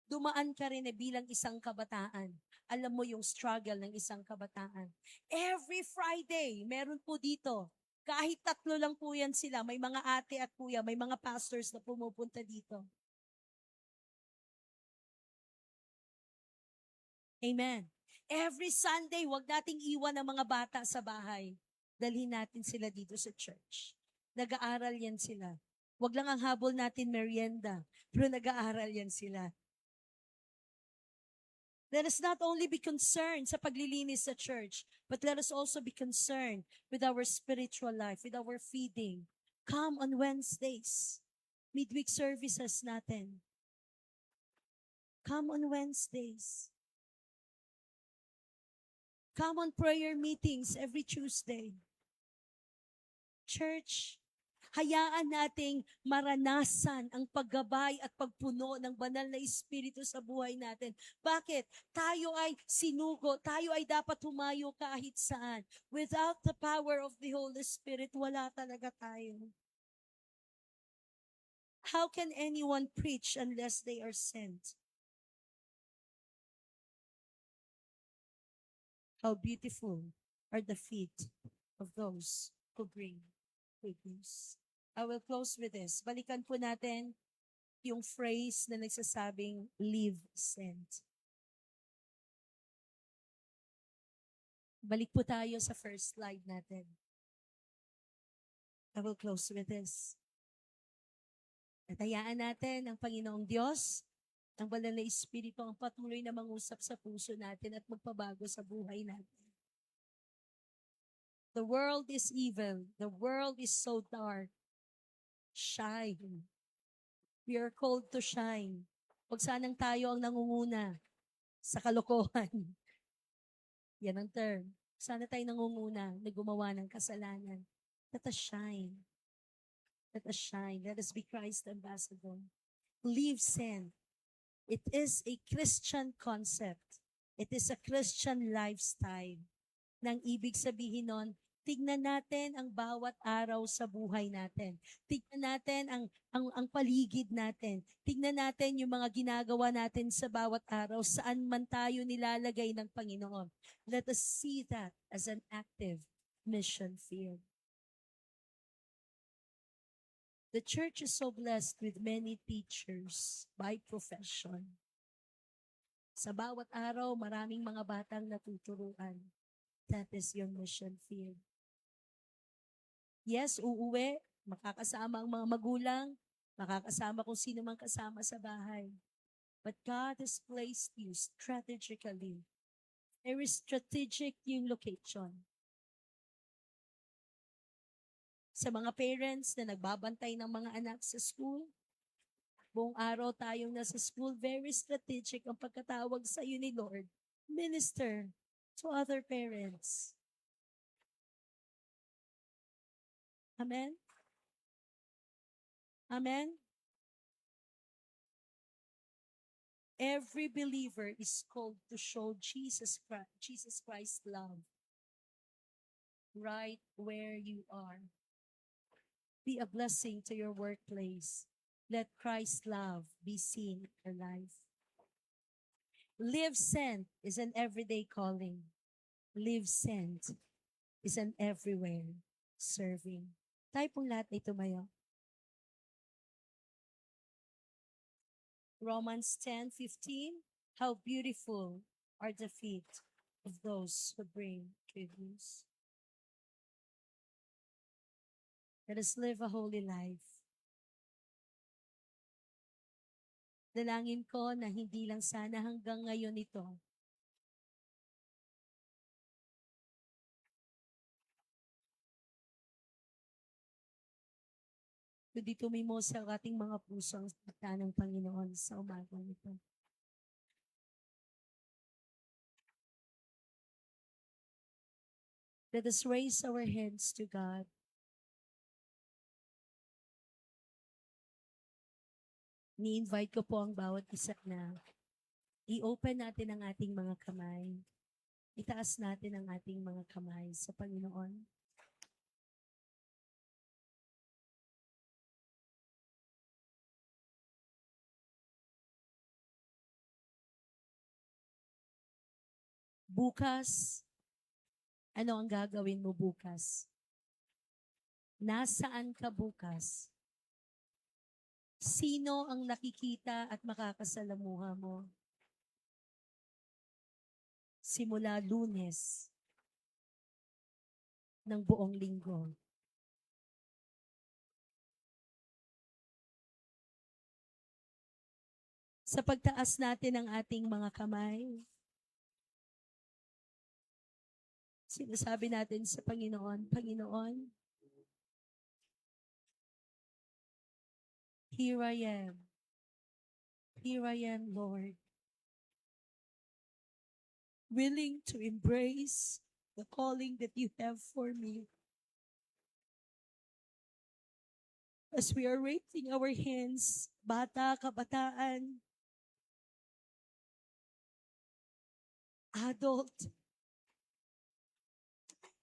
Dumaan ka rin bilang isang kabataan. Alam mo yung struggle ng isang kabataan. Every Friday, meron po dito. Kahit 3 lang po yan sila. May mga ate at kuya, may mga pastors na pumupunta dito. Amen. Every Sunday, wag nating iwan ang mga bata sa bahay. Dalhin natin sila dito sa church. Nag-aaral yan sila. Wag lang ang habol natin merienda, pero nag-aaral yan sila. Let us not only be concerned sa paglilinis sa church, but let us also be concerned with our spiritual life, with our feeding. Come on Wednesdays. Midweek services natin. Come on Wednesdays. Come on prayer meetings every Tuesday. Church, hayaan nating maranasan ang paggabay at pagpuno ng banal na Espiritu sa buhay natin. Bakit? Tayo ay sinugo, tayo ay dapat humayo kahit saan. Without the power of the Holy Spirit, wala talaga tayo. How can anyone preach unless they are sent? How beautiful are the feet of those who bring good news. I will close with this. Balikan po natin yung phrase na nagsasabing live sent. Balik po tayo sa first slide natin. I will close with this. Natayaan natin ang Panginoong Diyos, ang Banal na Espiritu ang patuloy na mangusap sa puso natin at magpabago sa buhay natin. The world is evil. The world is so dark. Shine. We are called to shine. Huwag sanang tayo ang nangunguna sa kalokohan. Yan ang term. Sana tayo nangunguna na gumawa ng kasalanan. Let us shine. Let us shine. Let us be Christ ambassador. Live sent. It is a Christian concept. It is a Christian lifestyle. Nang ibig sabihin nun, tignan natin ang bawat araw sa buhay natin. Tignan natin ang paligid natin. Tignan natin yung mga ginagawa natin sa bawat araw, saan man tayo nilalagay ng Panginoon. Let us see that as an active mission field. The church is so blessed with many teachers by profession. Sa bawat araw, maraming mga batang natuturuan. That is your mission field. Yes, uuwi, makakasama ang mga magulang, makakasama kung sino mang kasama sa bahay. But God has placed you strategically. Very strategic yung location. Sa mga parents na nagbabantay ng mga anak sa school, buong araw tayong nasa school, very strategic ang pagkatawag sa iyo ni Lord. Minister to other parents. Amen? Amen? Every believer is called to show Jesus Christ's love right where you are. Be a blessing to your workplace. Let Christ's love be seen in your life. Live sent is an everyday calling. Live sent is an everywhere serving. Tayo pong lahat ay tumayo. Romans 10:15. How beautiful are the feet of those who bring good news. Let us live a holy life. Dalangin ko na hindi lang sana hanggang ngayon ito, kundi tumimos sa ating mga puso ang salita ng Panginoon sa umagang ito. Let us raise our hands to God. Ni-invite ko po ang bawat isa na i-open natin ang ating mga kamay. Itaas natin ang ating mga kamay sa Panginoon. Bukas, ano ang gagawin mo bukas? Nasaan ka bukas? Sino ang nakikita at makakasalamuha mo? Simula Lunes ng buong linggo. Sa pagtaas natin ng ating mga kamay, sinasabi natin sa Panginoon, Panginoon, here I am. Here I am, Lord. Willing to embrace the calling that you have for me. As we are raising our hands, bata, kabataan, adult,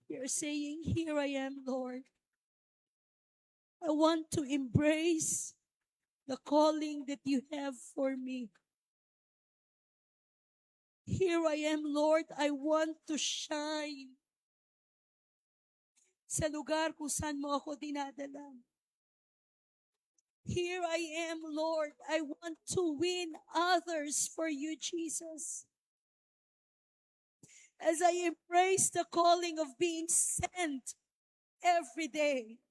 we are saying, here I am, Lord. I want to embrace the calling that you have for me. Here I am, Lord. I want to shine sa lugar kung saan mo ako dinadala. Here I am, Lord. I want to win others for you, Jesus. As I embrace the calling of being sent every day.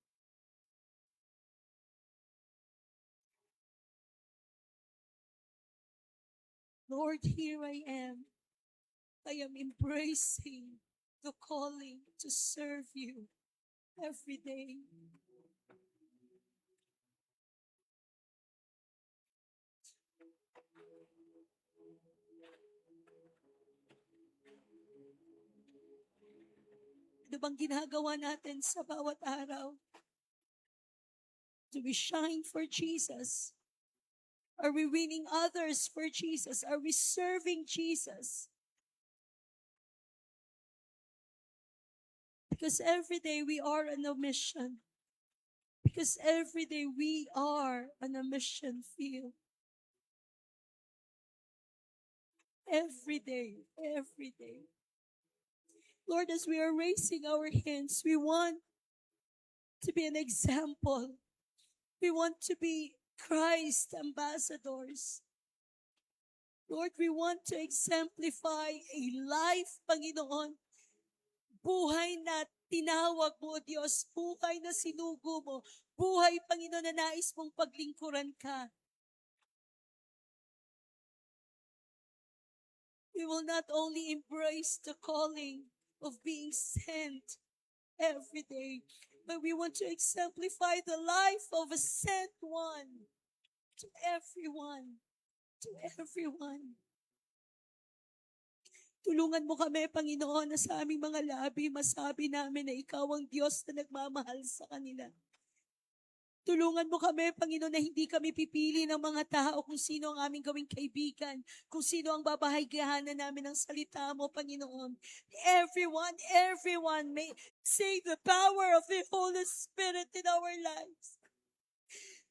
Lord, here I am. I am embracing the calling to serve you every day. Ano bang ginagawa natin sa bawat araw? Do we shine for Jesus? Are we winning others for Jesus? Are we serving Jesus? Because every day we are on a mission. Because every day we are on a mission field. Every day, every day. Lord, as we are raising our hands, we want to be an example. We want to be Christ ambassadors. Lord, we want to exemplify a life, Panginoon, buhay na tinawag mo, Diyos, buhay na sinugo mo, buhay, Panginoon, na nais mong paglingkuran ka. We will not only embrace the calling of being sent every day, but we want to exemplify the life of a sent one to everyone, to everyone. Tulungan mo kami, Panginoon, na sa aming mga labi, masabi namin na Ikaw ang Diyos na nagmamahal sa kanila. Tulungan mo kami, Panginoon, na hindi kami pipili ng mga tao kung sino ang aming gawing kaibigan, kung sino ang babahaygahanan namin ng salita mo, Panginoon. Everyone may see the power of the Holy Spirit in our lives.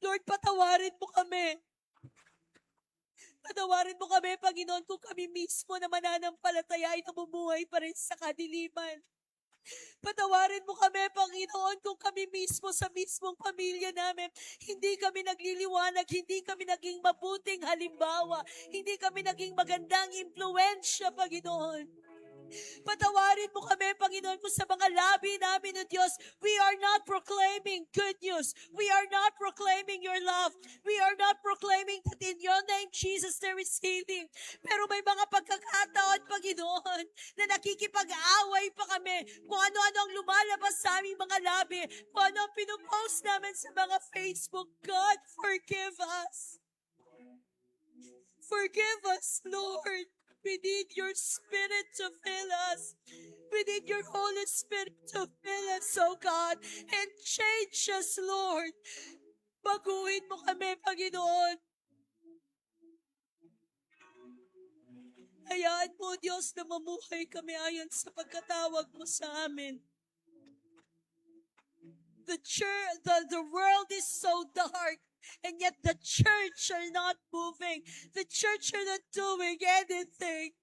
Lord, patawarin mo kami. Patawarin mo kami, Panginoon, kung kami mismo na mananampalataya ay namumuhay pa rin sa kadiliman. Patawarin mo kami, Panginoon, kung kami mismo sa mismong pamilya namin, hindi kami nagliliwanag, hindi kami naging mabuting halimbawa, hindi kami naging magandang impluensya, Panginoon. Patawarin mo kami, Panginoon, kung sa mga labi namin, O Diyos, we are not proclaiming good news. We are not proclaiming your love. We are not proclaiming that in your name, Jesus, there is healing. Pero may mga pagkakataon, Panginoon, na nakikipag-away pa kami kung ano-ano ang lumalabas sa aming mga labi, kung ano ang pinupost namin sa mga Facebook. God, forgive us. Forgive us, Lord. We need your Spirit to fill us. We need your Holy Spirit to fill us, oh God, and change us, Lord. Baguhin mo kami, Panginoon. Hayaan mo, Diyos, na mamuhay kami ayon sa pagkatawag mo sa amin. The world is so dark. And yet the church are not moving. The church are not doing anything.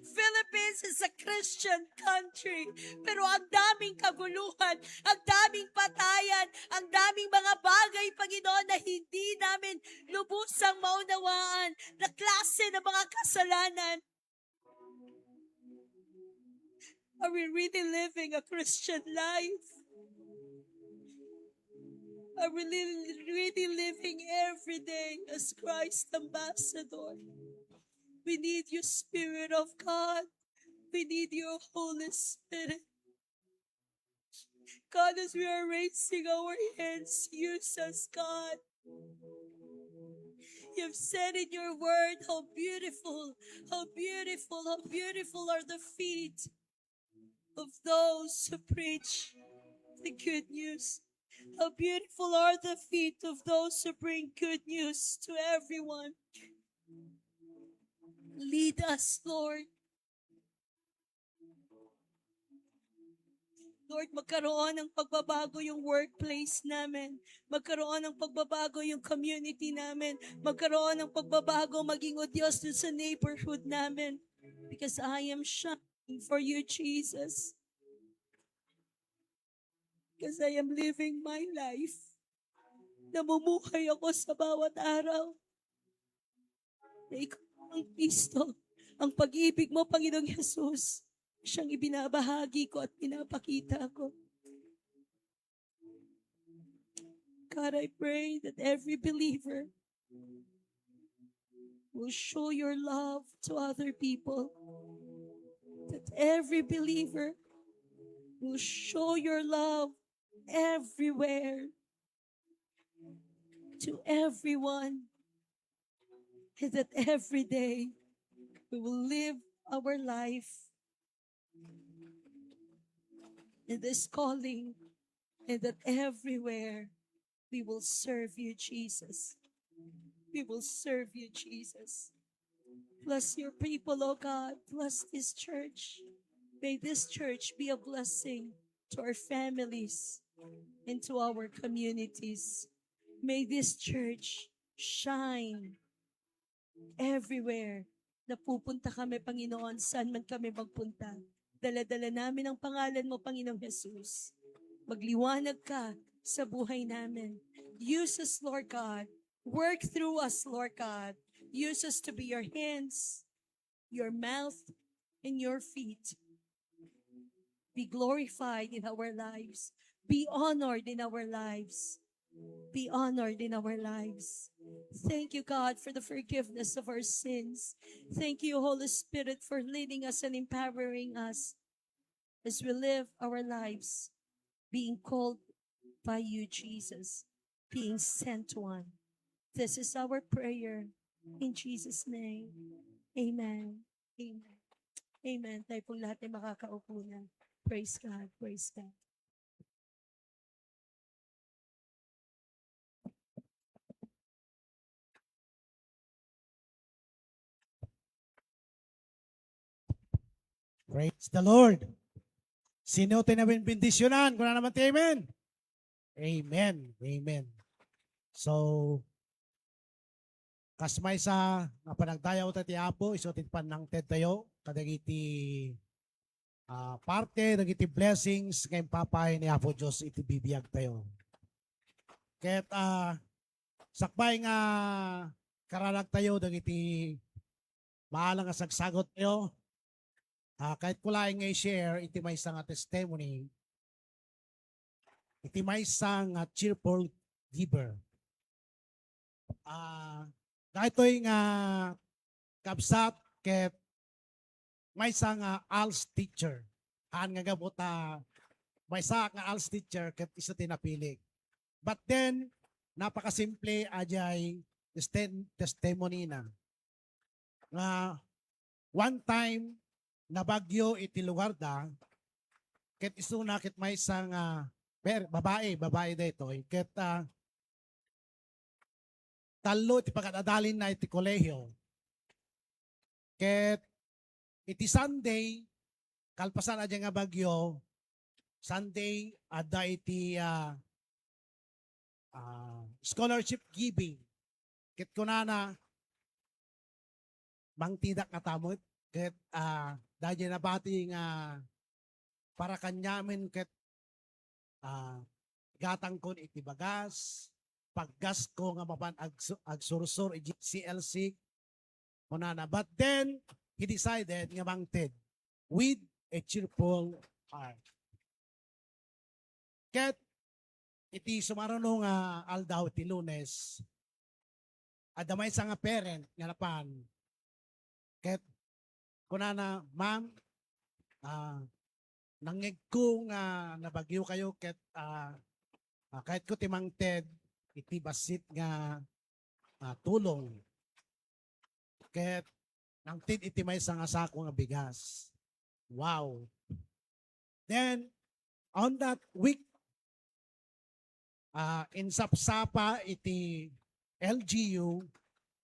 Philippines is a Christian country. Pero ang daming kaguluhan, ang daming patayan, ang daming mga bagay, Panginoon, na hindi namin lubusang maunawaan, na klase ng mga kasalanan. Are we really living a Christian life? Are we really living every day as Christ ambassador? We need your Spirit of God. We need your Holy Spirit. God, as we are raising our hands, use us, God. You've said in your word how beautiful are the feet of those who preach the good news. How beautiful are the feet of those who bring good news to everyone. Lead us, Lord. Lord, magkaroon ng pagbabago yung workplace namin. Magkaroon ng pagbabago yung community namin. Magkaroon ng pagbabago maging, O Diyos, dun sa neighborhood namin. Because I am shining for you, Jesus. Because I am living my life. Namumuhay ako sa bawat araw. Na ikaw ang Kristo. Ang pag-ibig mo, Panginoong Jesus, siyang ibinabahagi ko at pinapakita ko. God, I pray that every believer will show your love to other people. That every believer will show your love everywhere to everyone. And that every day we will live our life in this calling, and that everywhere we will serve you, Jesus. We will serve you, Jesus. Bless your people, oh God. Bless this church. May this church be a blessing to our families and to our communities. May this church shine everywhere na pupunta kami, Panginoon, saan man kami magpunta. Dala-dala namin ang pangalan mo, Panginoong Jesus. Magliwanag ka sa buhay namin. Use us, Lord God. Work through us, Lord God. Use us to be your hands, your mouth, and your feet. Be glorified in our lives. Be honored in our lives. Be honored in our lives. Thank you, God, for the forgiveness of our sins. Thank you, Holy Spirit, for leading us and empowering us as we live our lives, being called by you, Jesus, being sent one. This is our prayer in Jesus' name. Amen. Amen. Amen. Tayo pong lahat ay makakaupo na. Praise God. Praise God. Praise the Lord. Sino tinawin bendisyonan? Kung na naman tayo, amen. Amen. Amen. So, kasmay sa nga panagdayaw ta ti Apo, isutin pan ng TED tayo, kadagiti parte, dagiti blessings, ngayong papay ni Apo Diyos, iti bibiyag tayo. Kahit sakbay nga karalag tayo, dagiti maalang nga sagsagot tayo, kahit kulaing nga i-share, iti may isang testimony, iti may isang cheerful giver. Kahit ito'y nga kabsat, ket may isang ALS teacher. Haan nga gamot may isang ALS teacher, ket isa tinapilig. But then, napakasimple ajay testimony na. Nga, one time, na bagyo iti lugar da, ket isuna ket may isang babae dito, ket talo iti pagkadadalin na iti kolehiyo. Ket iti Sunday, kalpasan adya nga bagyo, Sunday ada iti scholarship giving. Ket kunana mangtidak nga tamot, ket dahil nabati nga para kanyamin ket gatang kon iti bagas, paggas ko nga mapan agsursur iti CLC kunana. But then he decided nga mangted with a cheerful heart. Ket iti sumaruno nga aldaw iti Lunes, adamay sa nga parent nga napan, ket kunana, ma'am, nangig ko nga nabagyo kayo ket kahit ko timang TED iti basit nga tulong. Ket nang TED iti may nga sako nga bigas. Wow. Then on that week, in Sapsapa iti LGU,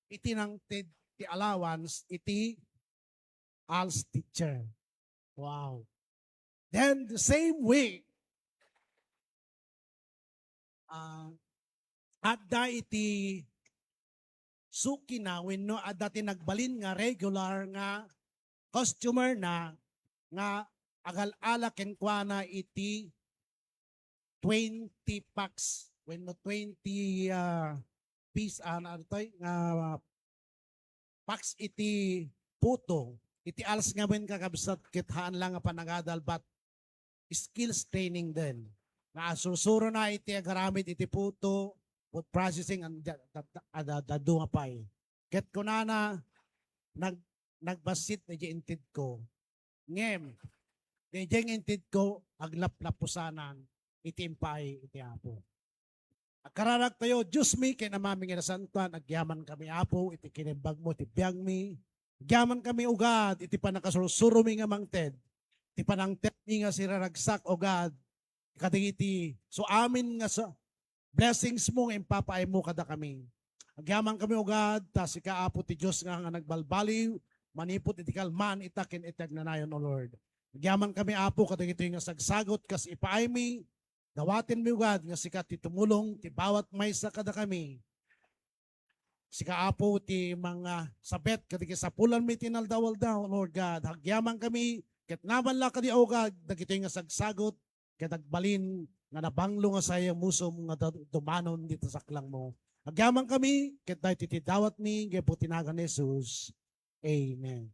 iti nang TED ti allowance iti ALS teacher. Wow. Then the same week, adda iti suki na wenno adda ti nagbalin nga regular nga customer na nga agal-ala kenkwana iti 20 packs, when no 20 piece ano to, packs iti puto, iti alas nga when kakabsat kithaan lang nga panagadal but skills training din. Na susuro na iti agaramit iti puto, food processing and dadunga pay. Ket ko na nagbasit na intid ko. Ngem, di intid ko aglaplapusanan iti impay iti apo. Kararag tayo, Diyos mi, kay namaming inasantuan, agyaman kami apo, iti kinimbag mo, iti biyang mi. Agyaman kami ugad, iti panakasurusuro mi nga mangted. Iti panangted mi nga siraragsak ugad. Kadigiti, so amin nga sa blessings mo nga impapaay mo kada kami. Agyaman kami ugad, tas ikaapo ti Diyos nga nagbalbaliw, manipot iti kalman, itakin itag nanayon o Lord. Agyaman kami apo, kadigiti nga sagsagot, kas ipaay mi, dawatin mi ugad nga sika ti tumulong ti bawat maysa kada kami. Sika apo ti mga sabet kadiki sa pulan mi tinaldawal-daw Lord God. Hagyaman kami ket naman la kadi ugad dagiti nga sagsagot ket agbalin nga nabanglo nga saya musom nga dumanon dito sa klang mo. Hagyaman kami ket daytoy ti dawat mi gepo tinagan ni Jesus. Amen.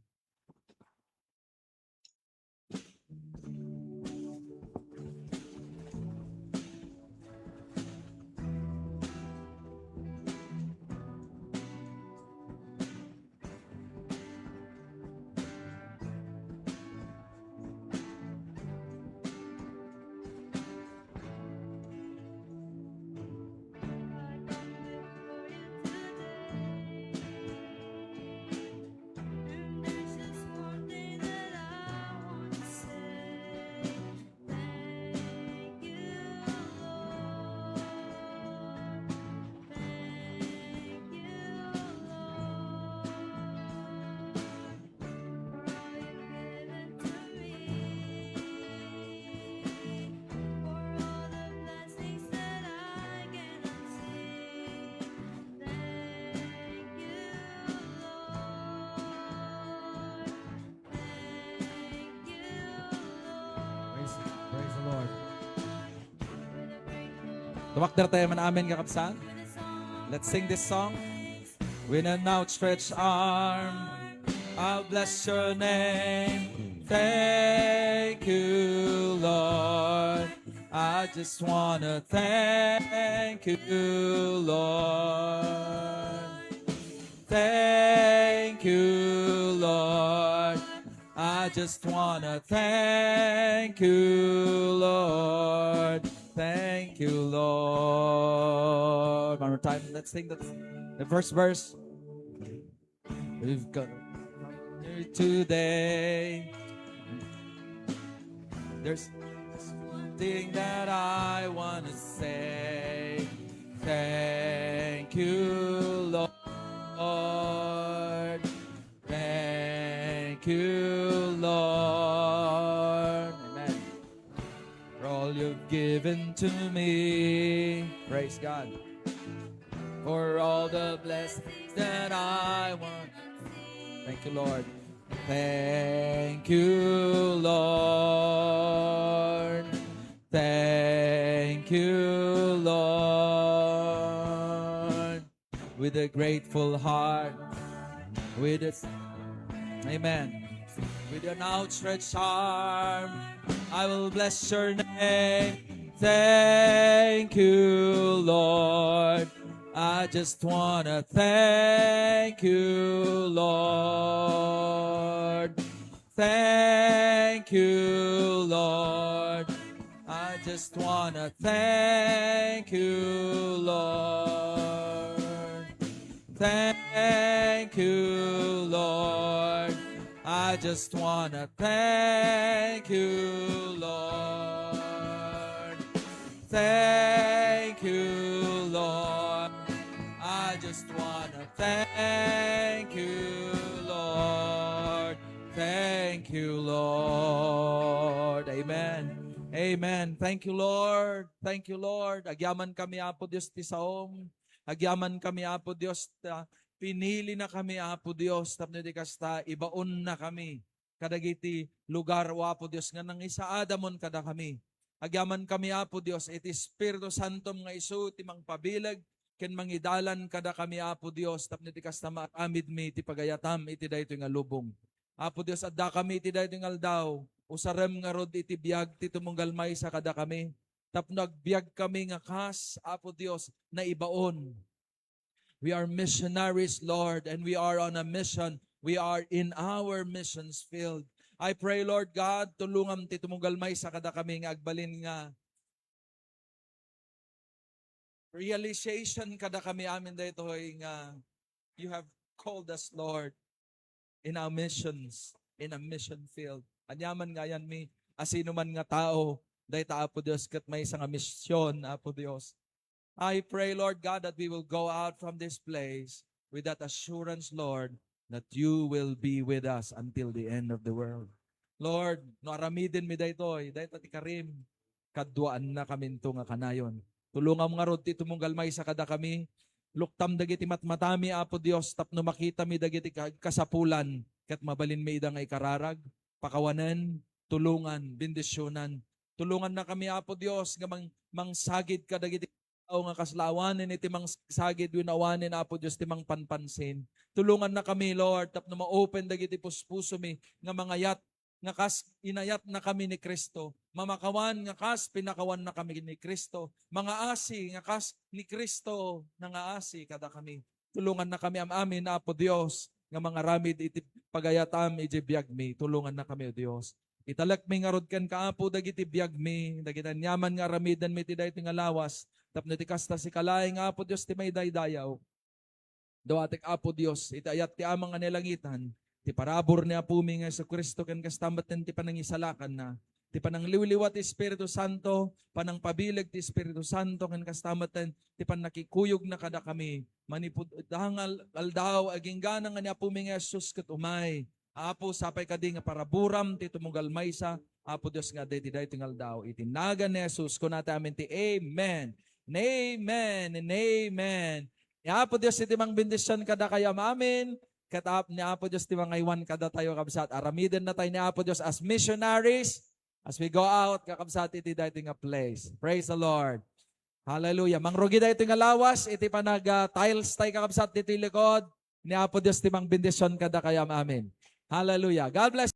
Praise the Lord. Tumakder tayo man amin kakapsan. Let's sing this song. With an outstretched arm, I'll bless your name. Thank you, Lord. I just wanna thank you, Lord. Thank you, Lord. I just wanna thank you, Lord. Thank you, Lord. One more time. Let's sing the first verse. We've got here today. There's something that I want to say. Thank you, Lord. Thank you, Lord. Amen. For all you've given to me. Praise God. For all the blessings that I want. Thank you, Lord. Thank you, Lord. Thank you, Lord. With a grateful heart, with a, amen. With an outstretched arm, I will bless your name. Thank you, Lord. I just wanna thank you, Lord. Thank you, Lord. I just wanna thank you, Lord. Thank you, Lord. I just wanna thank you, Lord. Thank you, Lord. I just wanna thank you, Lord. Thank you, Lord. Amen. Amen. Thank you, Lord. Thank you, Lord. Agyaman kami, Apo Dios, ti saom. Agyaman kami, Apo Dios, pinili na kami, Apo Dios, tapno di kasta, ibaon na kami. Kadagiti lugar, o Apo Dios, nga nang isaadamon kada kami. Agyaman kami Apo Dios, iti Espiritu Santo nga isu, ti mangpabilag, ken mangidalan kada kami Apo Dios, tapno ti kastama amid mi, ti pagayatam, iti dayto nga lubong. Apo Dios, adda kami iti dayto nga aldaw, usarem nga rod iti biyag, ti tumunggalmay sa kada kami. Tapno agbiag kami nga kas, Apo Dios, na ibaon. We are missionaries, Lord, and we are on a mission. We are in our missions field. I pray, Lord God, tulungan ti tumunggalmay sa kada kami nga agbalin nga realization kada kami amin dito nga you have called us, Lord, in our missions, in a mission field. Anyaman nga yan mi, asino man nga tao, dahil Apo Dios, kat may isang misyon, Apo Dios. I pray, Lord God, that we will go out from this place with that assurance, Lord, that you will be with us until the end of the world. Lord, no aramidin mi daytoy, dayto ti karim, kadwaan na kami nga kanayon. Tulungan nga rod ti tumunggalmay sa kada kami, luktam dagiti matmatami, Apo Dios, tapno makita mi dagiti kasapulan, kat mabalin mi idang ay kararag, pakawanan, tulungan, bendisyonan. Tulungan na kami, Apo Dios, nga mangsagid ka dagiti tao nga kaslawanin iti mangsagid winawanin, Apo Dios, ti panpansin. Tulungan na kami, Lord, tapno ma-open dagiti puspuso mi nga mga yat nga kas inayat na kami ni Kristo. Mamakawan nga kas pinakawan na kami ni Kristo. Mga asi nga kas ni Kristo nga asi kada kami. Tulungan na kami amin, Apo Dios, nga mga ramid iti pagayatam iti biyagmi. Tulungan na kami, O Dios. Italak mi nga rod ken kaapo dagiti biyagmi, dagiti nyaman nga ramidan mi ti daytoy nga lawas. Tapno ti kasta si kalaeng Apo Dios ti may daydayaw. Dawatek Apo Dios, itayat ti amang nga nilangitan. Ti parabor ni Apo mi nga sa Kristo ken kastambat ti panangisalakan na. Ti panangliwliwat ti Espiritu Santo, panang pabilag ti Espiritu Santo ken kastambat ti panakikuyog na kada kami. Manipud dangal aldaw aging ganang nga ni Apo mi nga Jesus ket umay. Apo sapay kadi nga paraburam ti tumunggalmay sa Apo Dios nga daytoy tingal daw itinagan ni Jesus kun nata amin ti amen. And amen and amen. Ni Apo Dios iti mang bendisyon kada kayam amin. Katap ni Apo Dios ti mga iwan kada tayo kabsat. Aramiden na tayo ni Apo Dios as missionaries as we go out kakabsat iti daytoy nga place. Praise the Lord. Hallelujah. Mangrugi daytoy nga lawas iti panag tiles tayo kakabsat dito likod. Ni Apo Dios ti mang bendisyon kada kayam amin. Hallelujah. God bless.